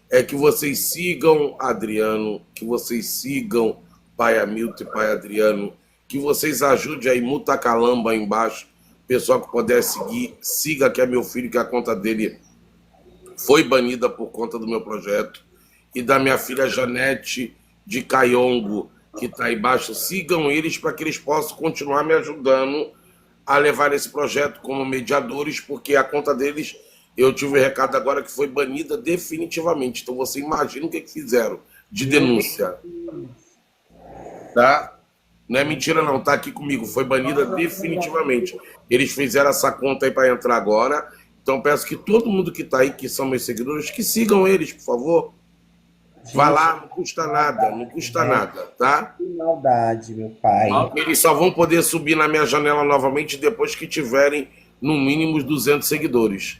[SPEAKER 1] é que vocês sigam Adriano, que vocês sigam Pai Hamilton e Pai Adriano, que vocês ajudem aí Mutacalamba aí embaixo, pessoal que puder seguir, siga que é meu filho, que a conta dele foi banida por conta do meu projeto, e da minha filha Janete de Caiongo, que está aí embaixo. Sigam eles para que eles possam continuar me ajudando a levar esse projeto como mediadores, porque a conta deles, eu tive um recado agora que foi banida definitivamente. Então você imagina o que fizeram de denúncia. Tá? Não é mentira não, tá aqui comigo. Foi banida definitivamente. Eles fizeram essa conta aí para entrar agora. Então peço que todo mundo que está aí, que são meus seguidores, que sigam eles, por favor. Vai lá, não custa nada, não custa nada, tá?
[SPEAKER 3] Que maldade, meu pai.
[SPEAKER 1] Eles só vão poder subir na minha janela novamente depois que tiverem, no mínimo, os 200 seguidores.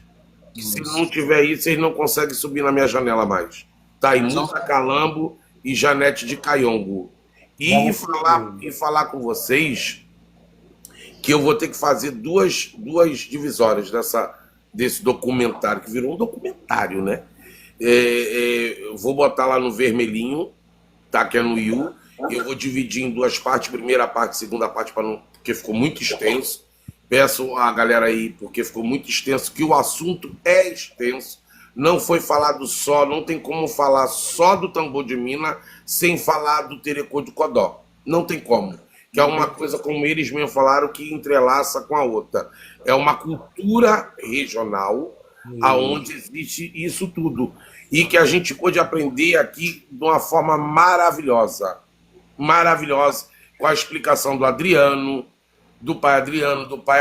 [SPEAKER 1] Se não tiver isso, eles não conseguem subir na minha janela mais. Tá aí Musa Calambo e Janete de Caiongo. E falar com vocês que eu vou ter que fazer duas divisórias desse documentário, que virou um documentário, né? Eu vou botar lá no vermelhinho, tá? Que é no Yu. Eu vou dividir em duas partes, primeira parte, segunda parte, porque ficou muito extenso. Peço a galera aí, porque ficou muito extenso, que o assunto é extenso. Não foi falado só, não tem como falar só do tambor de mina sem falar do terecô de Codó. Não tem como. Que é uma coisa, como eles mesmo falaram, que entrelaça com a outra. É uma cultura regional aonde existe isso tudo. E que a gente pôde aprender aqui de uma forma maravilhosa. Maravilhosa, com a explicação do Adriano, do pai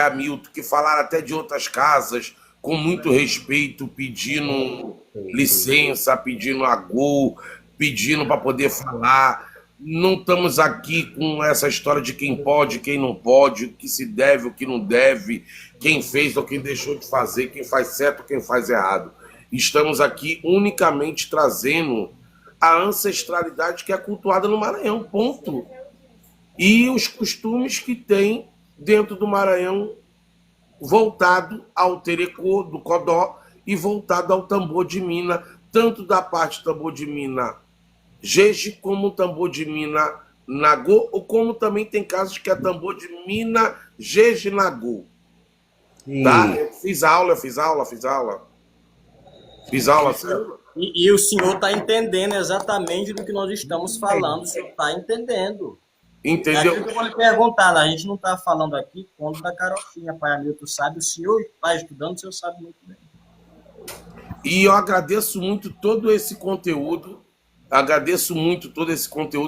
[SPEAKER 1] Hamilton, que falaram até de outras casas, com muito respeito, pedindo licença, pedindo agô, pedindo para poder falar. Não estamos aqui com essa história de quem pode, quem não pode, o que se deve, o que não deve, quem fez ou quem deixou de fazer, quem faz certo ou quem faz errado. Estamos aqui unicamente trazendo a ancestralidade que é cultuada no Maranhão, ponto. E os costumes que tem dentro do Maranhão, voltado ao terecô do Codó e voltado ao tambor de mina, tanto da parte tambor de mina Jeje, como tambor de mina Nagô, ou como também tem casos que é tambor de mina Jeje Nagô. Tá? Eu fiz aula. Certo?
[SPEAKER 2] E o senhor está entendendo exatamente do que nós estamos falando, o senhor está entendendo.
[SPEAKER 1] Entendeu?
[SPEAKER 2] É aquilo que eu vou lhe perguntar, a gente não está falando aqui contra da carochinha, pai Hamilton sabe, o senhor está estudando, o senhor sabe muito bem.
[SPEAKER 1] E eu agradeço muito todo esse conteúdo,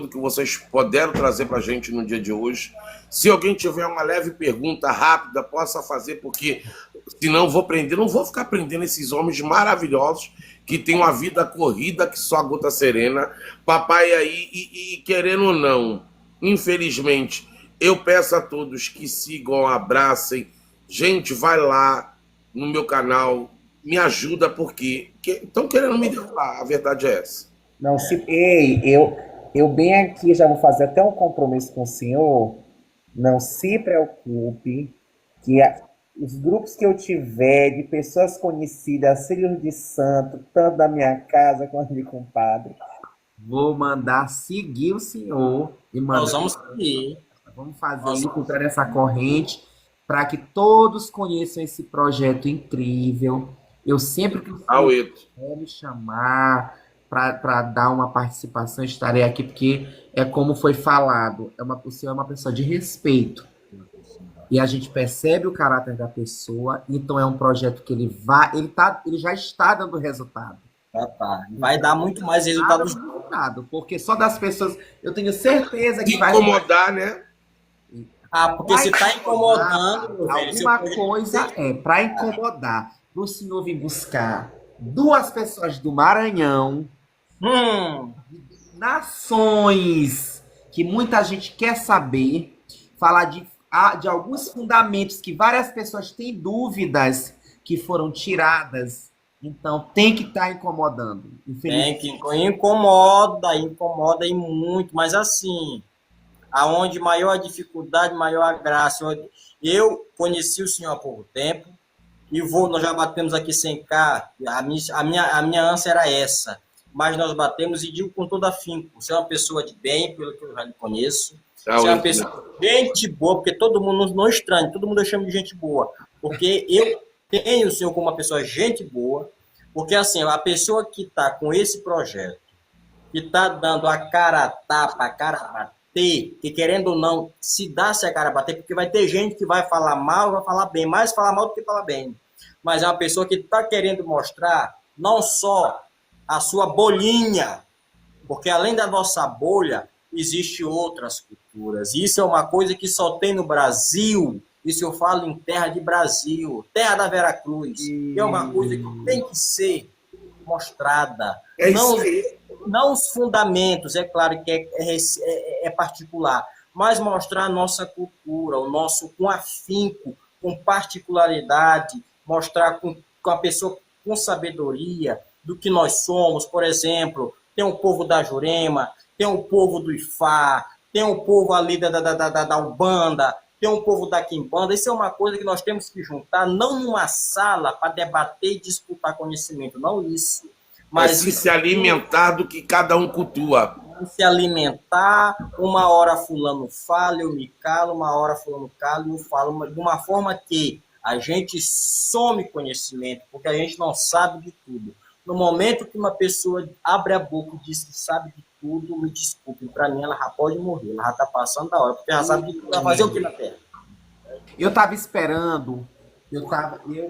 [SPEAKER 1] que vocês puderam trazer para a gente no dia de hoje. Se alguém tiver uma leve pergunta rápida, possa fazer, porque senão não vou ficar prendendo esses homens maravilhosos que têm uma vida corrida que só a gota serena. Papai aí, e querendo ou não, Infelizmente, eu peço a todos que sigam, abracem. Gente, vai lá no meu canal, me ajuda porque estão querendo me derrubar. A verdade é essa.
[SPEAKER 3] Não se. Ei, eu bem aqui já vou fazer até um compromisso com o senhor. Não se preocupe que os grupos que eu tiver de pessoas conhecidas, filhos de santo, tanto da minha casa quanto de compadre,
[SPEAKER 4] Vou mandar seguir o senhor e
[SPEAKER 2] Nós
[SPEAKER 4] mandar.
[SPEAKER 2] vamos seguir.
[SPEAKER 4] Vamos fazer
[SPEAKER 2] Nós
[SPEAKER 4] isso, entrar nessa corrente, para que todos conheçam esse projeto incrível. Eu sempre que o senhor
[SPEAKER 1] Aueto.
[SPEAKER 4] quiser me chamar para dar uma participação, estarei aqui, porque é como foi falado, o senhor é uma pessoa de respeito. E a gente percebe o caráter da pessoa, então é um projeto que ele já está dando resultado.
[SPEAKER 2] tá. Vai dar muito mais
[SPEAKER 4] Nada
[SPEAKER 2] resultados.
[SPEAKER 4] do resultado, porque só das pessoas, eu tenho certeza que vai
[SPEAKER 1] Incomodar, né?
[SPEAKER 2] Porque se tá incomodando, meu velho, se eu
[SPEAKER 4] alguma coisa para incomodar. O senhor vir buscar duas pessoas do Maranhão, nações que muita gente quer saber, falar de alguns fundamentos que várias pessoas têm dúvidas que foram tiradas. Então tem que estar incomodando.
[SPEAKER 2] Tem que incomoda e muito, mas assim, aonde maior a dificuldade, maior a graça. Eu conheci o senhor há pouco tempo e nós já batemos aqui 100K. A minha ânsia era essa, mas nós batemos e digo com toda afinco. Você é uma pessoa de bem, pelo que eu já lhe conheço. Você é uma pessoa de gente boa, porque todo mundo não estranha, todo mundo eu chamo de gente boa, porque eu tenho o senhor como uma pessoa gente boa, porque assim, a pessoa que está com esse projeto, que está dando a cara a tapa, a cara a bater, que querendo ou não, se dá-se a cara a bater, porque vai ter gente que vai falar mal, vai falar bem, mais falar mal do que falar bem. Mas é uma pessoa que está querendo mostrar não só a sua bolinha, porque além da nossa bolha, existem outras culturas. Isso é uma coisa que só tem no Brasil. Isso eu falo em terra de Brasil, terra da Veracruz. É uma coisa que tem que ser mostrada. Não os fundamentos, é claro que é particular, mas mostrar a nossa cultura, o nosso com afinco, com particularidade, mostrar com a pessoa com sabedoria do que nós somos. Por exemplo, tem o povo da Jurema, tem o povo do Ifá, tem o povo ali da Umbanda, tem o povo da Quimbanda. Isso é uma coisa que nós temos que juntar, não numa sala para debater e disputar conhecimento, não isso.
[SPEAKER 1] Mas se alimentar do que cada um cultua.
[SPEAKER 2] Se alimentar, uma hora fulano fala, eu me calo, uma hora fulano cala, eu falo, de uma forma que a gente some conhecimento, porque a gente não sabe de tudo. No momento que uma pessoa abre a boca e diz que sabe de tudo, me desculpe, para mim ela já pode morrer, ela já está passando da hora, porque ela sabe de tudo, vai fazer o que na Terra?
[SPEAKER 4] Eu estava esperando, eu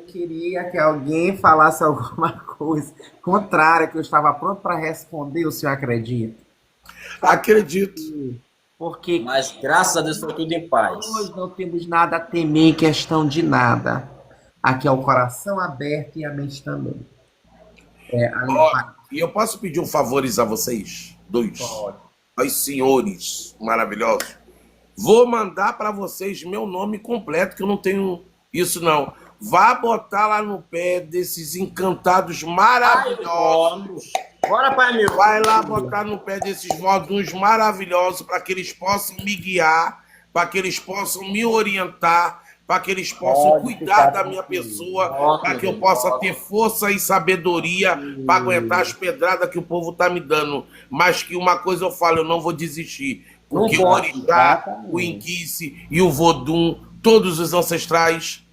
[SPEAKER 4] queria que alguém falasse alguma coisa contrária, que eu estava pronto para responder, o senhor acredita?
[SPEAKER 1] Acredito.
[SPEAKER 4] Porque
[SPEAKER 2] mas graças a Deus foi tudo em paz.
[SPEAKER 4] Nós não temos nada a temer em questão de nada. Aqui é o coração aberto e a mente também.
[SPEAKER 1] E eu posso pedir um favor a vocês? Dois. Aos senhores maravilhosos. Vou mandar para vocês meu nome completo, que eu não tenho isso não. Vá botar lá no pé desses encantados maravilhosos.
[SPEAKER 2] Bora, pai meu.
[SPEAKER 1] Vai lá botar no pé desses moduns maravilhosos para que eles possam me guiar, para que eles possam me orientar, para que eles possam cuidar da minha pessoa, para que eu possa ter força e sabedoria para aguentar as pedradas que o povo está me dando. Mas que uma coisa eu falo, eu não vou desistir. Porque o Orixá, o Inquice e o Vodum, todos os ancestrais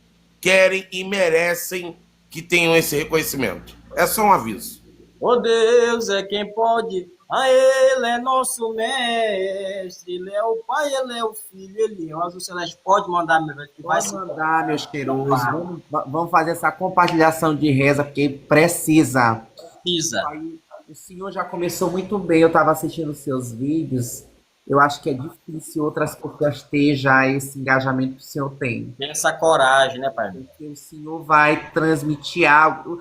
[SPEAKER 1] querem e merecem que tenham esse reconhecimento. É só um aviso.
[SPEAKER 2] Oh Deus é quem pode, Ele é nosso mestre, Ele é o Pai, Ele é o Filho, Ele é o Azul Celeste. Pode mandar, meu velho.
[SPEAKER 4] Pode mandar, meus cheirosos. Vamos fazer essa compartilhação de reza, porque precisa. Aí, o senhor já começou muito bem, eu estava assistindo os seus vídeos. Eu acho que é difícil outras pessoas ter já esse engajamento que o senhor tem.
[SPEAKER 2] Tem essa coragem, né, pai?
[SPEAKER 4] Porque o senhor vai transmitir algo.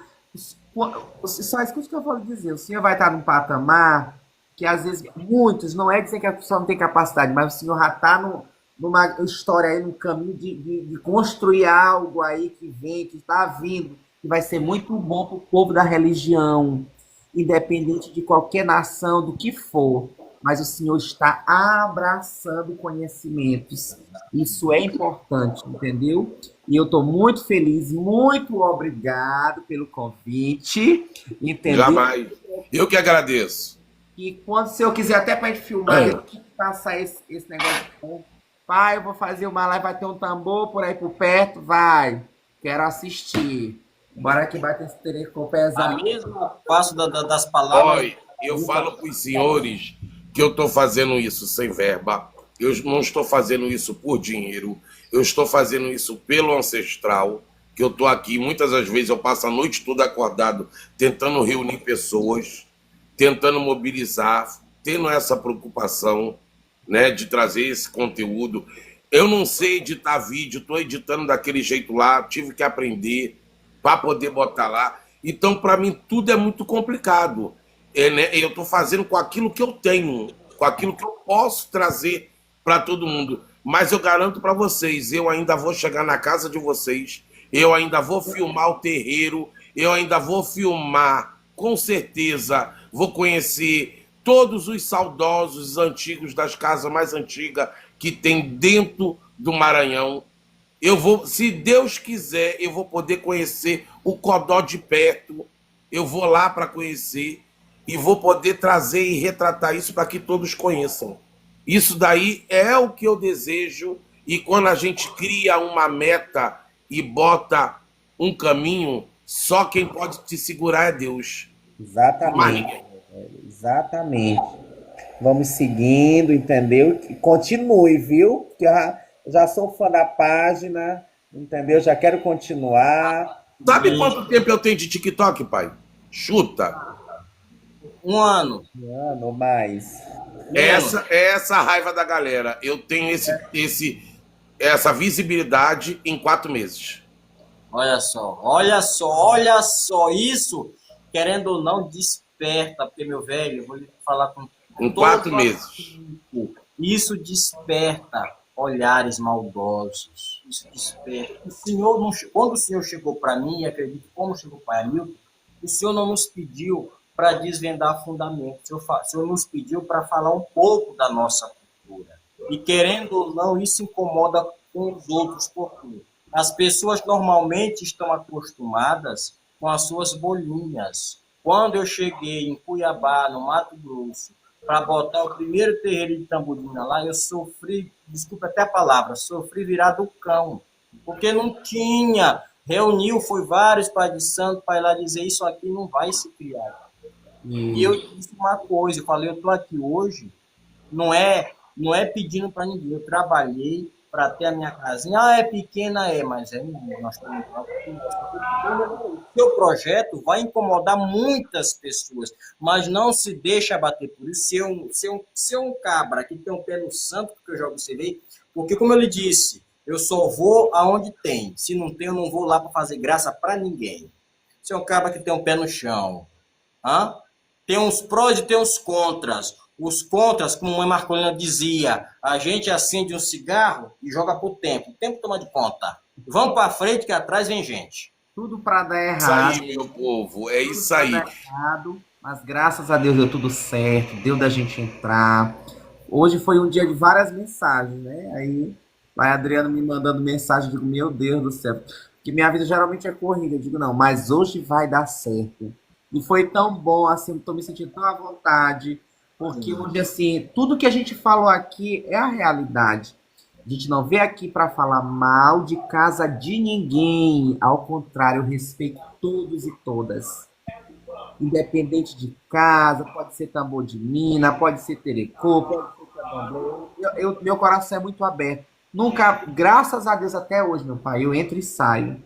[SPEAKER 4] Só escuta o que eu vou lhe dizer. O senhor vai estar num patamar que às vezes muitos, não é dizer que a pessoa não tem capacidade, mas o senhor já está numa história aí, num caminho de construir algo aí que vem, que está vindo, que vai ser muito bom para o povo da religião, independente de qualquer nação, do que for. Mas o senhor está abraçando conhecimentos. Isso é importante, entendeu? E eu estou muito feliz, muito obrigado pelo convite, entendeu?
[SPEAKER 1] Jamais. Eu que agradeço.
[SPEAKER 4] E quando o senhor quiser, até para gente filmar, eu te passar esse negócio. Pai, eu vou fazer uma live, vai ter um tambor por aí por perto, vai. Quero assistir. Bora que vai ter esse telecom
[SPEAKER 2] A
[SPEAKER 4] pesado.
[SPEAKER 2] mesma passo das palavras.
[SPEAKER 1] Olha, eu falo para os senhores que eu estou fazendo isso sem verba. Eu não estou fazendo isso por dinheiro. Eu estou fazendo isso pelo ancestral, que eu estou aqui. Muitas das vezes eu passo a noite toda acordado, tentando reunir pessoas, tentando mobilizar, tendo essa preocupação, né, de trazer esse conteúdo. Eu não sei editar vídeo, estou editando daquele jeito lá, tive que aprender para poder botar lá. Então, para mim, tudo é muito complicado. Né? Eu estou fazendo com aquilo que eu tenho, com aquilo que eu posso trazer para todo mundo. Mas eu garanto para vocês, eu ainda vou chegar na casa de vocês, eu ainda vou filmar o terreiro, eu ainda vou filmar, com certeza, vou conhecer todos os saudosos antigos das casas mais antigas que tem dentro do Maranhão. Eu vou, se Deus quiser, eu vou poder conhecer o Codó de perto. Eu vou lá para conhecer e vou poder trazer e retratar isso para que todos conheçam. Isso daí é o que eu desejo, e quando a gente cria uma meta e bota um caminho, só quem pode te segurar é Deus.
[SPEAKER 3] Exatamente. Exatamente. Vamos seguindo, entendeu? E continue, viu? Porque eu já sou fã da página, entendeu? Já quero continuar.
[SPEAKER 1] Sabe quanto tempo eu tenho de TikTok, pai? Chuta.
[SPEAKER 2] 1 ano.
[SPEAKER 3] Ano mais.
[SPEAKER 1] Essa raiva da galera. Eu tenho essa visibilidade em 4 meses.
[SPEAKER 2] Olha só, olha só, olha só. Isso, querendo ou não, desperta. Porque, meu velho, eu vou lhe falar com
[SPEAKER 1] Em 4 meses.
[SPEAKER 2] Isso desperta olhares maldosos. Isso desperta. O Senhor não, quando o Senhor chegou para mim, e acredito como chegou para Hamilton, o Senhor não nos pediu para desvendar fundamentos. O Senhor nos pediu para falar um pouco da nossa cultura. E querendo ou não, isso incomoda com os outros, porque as pessoas normalmente estão acostumadas com as suas bolinhas. Quando eu cheguei em Cuiabá, no Mato Grosso, para botar o primeiro terreiro de Tambudina lá, eu sofri, desculpa até a palavra, sofri virado cão, porque não tinha. Reuniu, foi vários pais de santo para ir lá dizer, isso aqui não vai se criar. E eu disse uma coisa, eu falei, eu estou aqui hoje, não é pedindo para ninguém, eu trabalhei para ter a minha casinha. É pequena, mas nós estamos o seu projeto vai incomodar muitas pessoas, mas não se deixa bater por isso. Se é um cabra que tem um pé no santo, porque eu já observei, porque, como eu lhe disse, eu só vou aonde tem. Se não tem, eu não vou lá para fazer graça para ninguém. Se é um cabra que tem um pé no chão, tem uns prós e tem uns contras. Os contras, como a mãe Marcolina dizia, a gente acende um cigarro e joga pro tempo. O tempo toma de conta. Vamos para frente que atrás vem gente.
[SPEAKER 4] Tudo para dar errado.
[SPEAKER 1] Isso aí, meu povo, é isso aí.
[SPEAKER 4] Errado, mas graças a Deus deu tudo certo, deu da gente entrar. Hoje foi um dia de várias mensagens, né? Aí vai Adriano me mandando mensagem, eu digo, meu Deus do céu. Porque minha vida geralmente é corrida, eu digo, não, mas hoje vai dar certo. E foi tão bom, assim, estou me sentindo tão à vontade, porque hoje, assim, tudo que a gente falou aqui é a realidade. A gente não veio aqui para falar mal de casa de ninguém. Ao contrário, eu respeito todos e todas. Independente de casa, pode ser tambor de mina, pode ser terecô, pode ser candomblé. Meu coração é muito aberto. Nunca, graças a Deus até hoje, meu pai, eu entro e saio.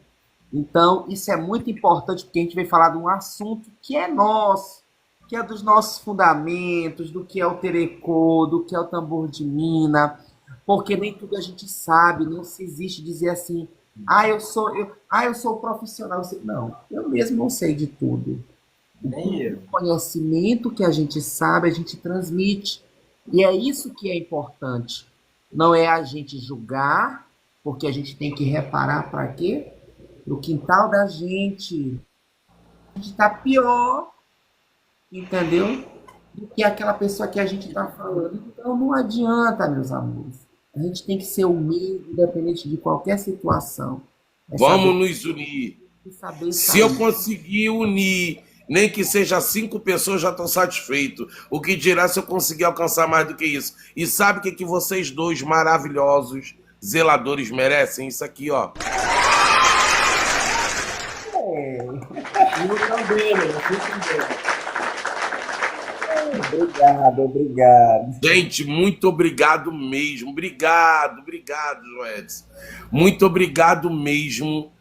[SPEAKER 4] Então, isso é muito importante, porque a gente veio falar de um assunto que é nosso, que é dos nossos fundamentos, do que é o terecô, do que é o tambor de mina, porque nem tudo a gente sabe, não se existe dizer assim, eu sou profissional. Não, eu mesmo não sei de tudo.
[SPEAKER 2] Nem eu.
[SPEAKER 4] O conhecimento que a gente sabe, a gente transmite. E é isso que é importante. Não é a gente julgar, porque a gente tem que reparar para quê? No quintal da gente. A gente está pior, entendeu? Do que aquela pessoa que a gente está falando. Então não adianta, meus amores. A gente tem que ser humilde, independente de qualquer situação. É
[SPEAKER 1] Vamos nos unir.
[SPEAKER 4] saber
[SPEAKER 1] Se eu
[SPEAKER 4] sair.
[SPEAKER 1] conseguir unir, nem que seja 5 pessoas, já estou satisfeito. O que dirá se eu conseguir alcançar mais do que isso? E sabe o que vocês dois maravilhosos zeladores merecem? Isso aqui, ó.
[SPEAKER 2] Eu também, eu também.
[SPEAKER 3] Obrigado.
[SPEAKER 1] Gente, muito obrigado mesmo. Obrigado, Joedes. Muito obrigado mesmo.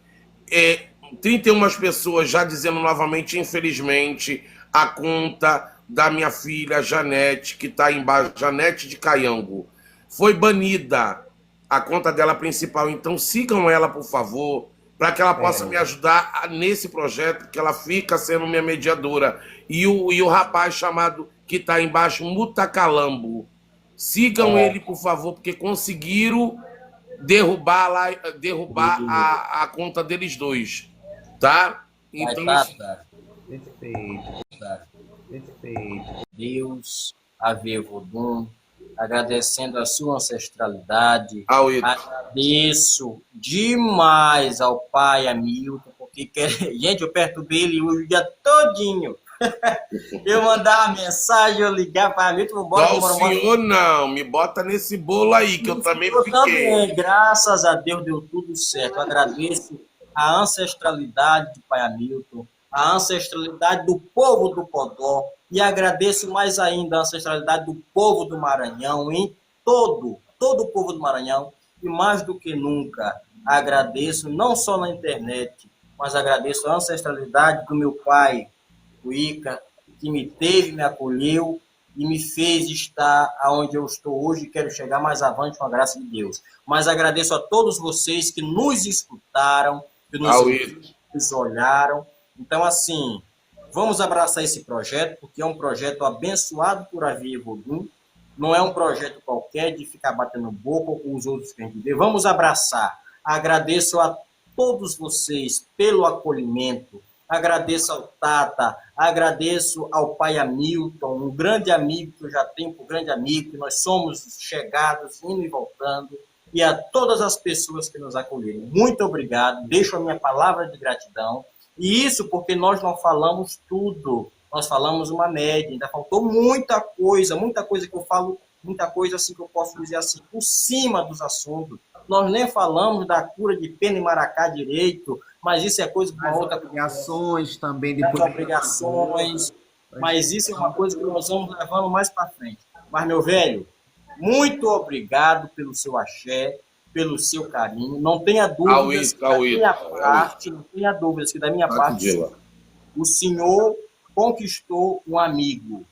[SPEAKER 1] 31 pessoas já dizendo novamente, infelizmente, a conta da minha filha Janete, que está embaixo, Janete de Caiango, foi banida a conta dela principal. Então sigam ela, por favor, para que ela possa me ajudar nesse projeto, que ela fica sendo minha mediadora. E o rapaz chamado, que está embaixo, Mutacalambo. Sigam ele, por favor, porque conseguiram derrubar a conta deles dois. Tá? Então,
[SPEAKER 2] Tata,
[SPEAKER 3] Perfeito.
[SPEAKER 2] Deus, a Vodum, agradecendo a sua ancestralidade.
[SPEAKER 1] Auito.
[SPEAKER 2] Agradeço demais ao pai Hamilton, porque, gente, eu perturbei ele o dia todinho. Eu mandar uma mensagem, eu ligar para Hamilton, bora.
[SPEAKER 1] Não, senhor, não. Me bota nesse bolo aí, que eu também fiquei.
[SPEAKER 2] Também, graças a Deus, deu tudo certo. Eu agradeço a ancestralidade do pai Hamilton, a ancestralidade do povo do Codó, e agradeço mais ainda a ancestralidade do povo do Maranhão, em todo o povo do Maranhão, e mais do que nunca, agradeço, não só na internet, mas agradeço a ancestralidade do meu pai, o Ica, que me teve, me acolheu e me fez estar onde eu estou hoje e quero chegar mais avante com a graça de Deus. Mas agradeço a todos vocês que nos escutaram, que nos olharam. Então, assim, vamos abraçar esse projeto, porque é um projeto abençoado por Avia Vodum. Não é um projeto qualquer de ficar batendo boca com os outros que a gente vê. Vamos abraçar. Agradeço a todos vocês pelo acolhimento. Agradeço ao Tata, agradeço ao pai Hamilton, um grande amigo que eu já tenho, um grande amigo, que nós somos chegados, indo e voltando, e a todas as pessoas que nos acolheram. Muito obrigado, deixo a minha palavra de gratidão, e isso porque nós não falamos tudo, nós falamos uma média, ainda faltou muita coisa que eu falo, muita coisa assim que eu posso dizer assim, por cima dos assuntos. Nós nem falamos da cura de pena em Maracá direito, mas isso é coisa para outra.
[SPEAKER 4] Obrigações também.
[SPEAKER 2] Das obrigações, mas isso é uma coisa que nós vamos levando mais para frente. Mas, meu velho, muito obrigado pelo seu axé, pelo seu carinho. Não tenha dúvidas que da minha parte, o senhor conquistou um amigo.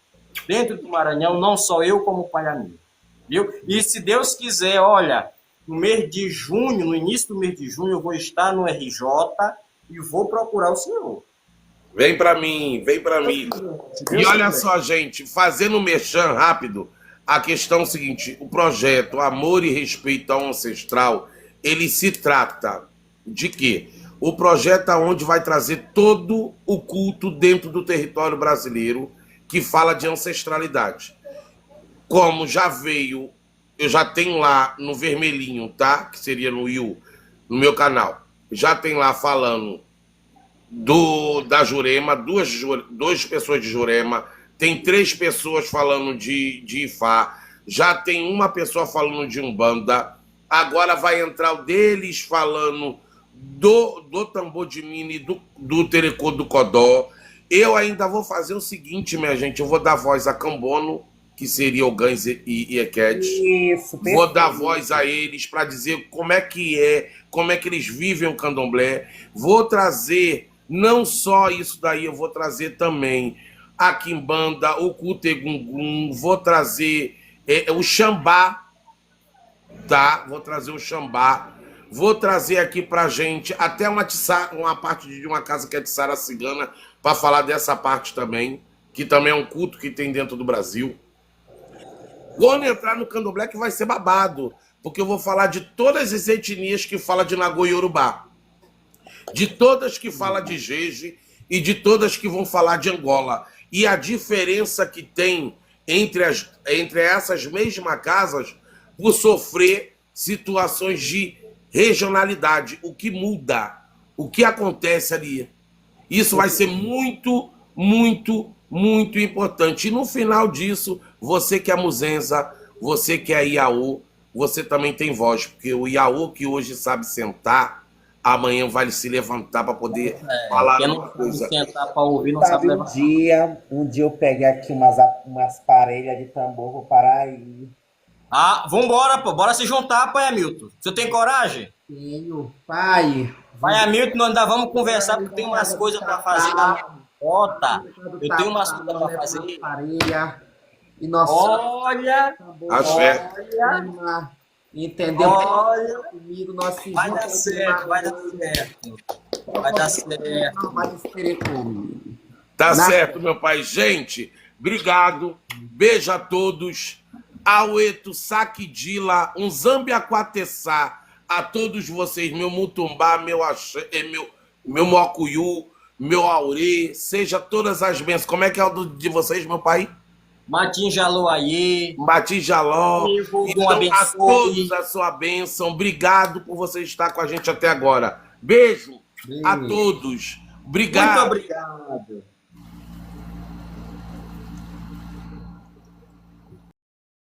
[SPEAKER 2] Dentro do Maranhão, não só eu, como o pai amigo. Viu? E se Deus quiser, olha, no mês de junho, no início do mês de junho, eu vou estar no RJ e vou procurar o senhor.
[SPEAKER 1] Vem para mim. E olha só, gente, fazendo um merchan rápido, a questão é o seguinte, o projeto Amor e Respeito ao Ancestral, ele se trata de quê? O projeto é onde vai trazer todo o culto dentro do território brasileiro que fala de ancestralidade. Como já veio, eu já tenho lá no vermelhinho, tá? Que seria no no meu canal. Já tem lá falando da Jurema, duas pessoas de Jurema, tem 3 pessoas falando de Ifá, já tem uma pessoa falando de Umbanda, agora vai entrar o deles falando do tambor de mini, do terecô do Codó. Eu ainda vou fazer o seguinte, minha gente, eu vou dar voz a Cambono, que seria o Gans e Equete.
[SPEAKER 3] Isso, perfeito.
[SPEAKER 1] Vou dar voz a eles para dizer como é que eles vivem o candomblé. Vou trazer não só isso daí, eu vou trazer também a quimbanda, o cutegungun, vou trazer o xambá, tá? Vou trazer o xambá, Vou trazer aqui pra gente até uma parte de uma casa que é de Sara Cigana, para falar dessa parte também, que também é um culto que tem dentro do Brasil. Quando entrar no Candomblé que vai ser babado, porque eu vou falar de todas as etnias que fala de Nagô Yorubá, de todas que fala de Jeje e de todas que vão falar de Angola. E a diferença que tem entre essas mesmas casas por sofrer situações de regionalidade, o que muda, o que acontece ali. Isso vai ser muito, muito, muito importante. E no final disso, você que é Muzenza, você que é Iaô, você também tem voz, porque o Iaô que hoje sabe sentar, amanhã vai se levantar para poder falar
[SPEAKER 2] quem não
[SPEAKER 1] uma coisa.
[SPEAKER 2] sentar para ouvir, não sabe levantar.
[SPEAKER 3] Um dia eu peguei aqui umas parelhas de tambor, vou parar aí.
[SPEAKER 2] Ah, vambora, pô. Bora se juntar, pai Hamilton. Você tem coragem?
[SPEAKER 4] Tenho, pai.
[SPEAKER 2] Pai Hamilton, nós ainda vamos conversar, porque tem umas coisas para fazer na minha rota. Eu tenho umas coisas para fazer.
[SPEAKER 4] Areia. E nós
[SPEAKER 2] Olha!
[SPEAKER 1] Axé.
[SPEAKER 4] olha, entendeu?
[SPEAKER 2] Olha!
[SPEAKER 4] Comigo, nós se
[SPEAKER 2] Vai dar
[SPEAKER 4] juntamos
[SPEAKER 2] certo, vai dar certo. Vai dar certo.
[SPEAKER 4] Não vai querer comigo.
[SPEAKER 1] Tá certo, meu pai. Gente, obrigado. Beijo a todos. Aueto, Saquidila, um Zambiaquatessá. A todos vocês, meu Mutumbá, meu Axé, meu Mocuyu, meu Aurê, seja todas as bênçãos. Como é que é o de vocês, meu pai?
[SPEAKER 2] Matinjalô aí.
[SPEAKER 1] Batijaló.
[SPEAKER 2] Bom
[SPEAKER 1] Então, a
[SPEAKER 2] abençoe.
[SPEAKER 1] todos a sua bênção. Obrigado por você estar com a gente até agora. Beijo a todos. Obrigado.
[SPEAKER 2] Muito obrigado.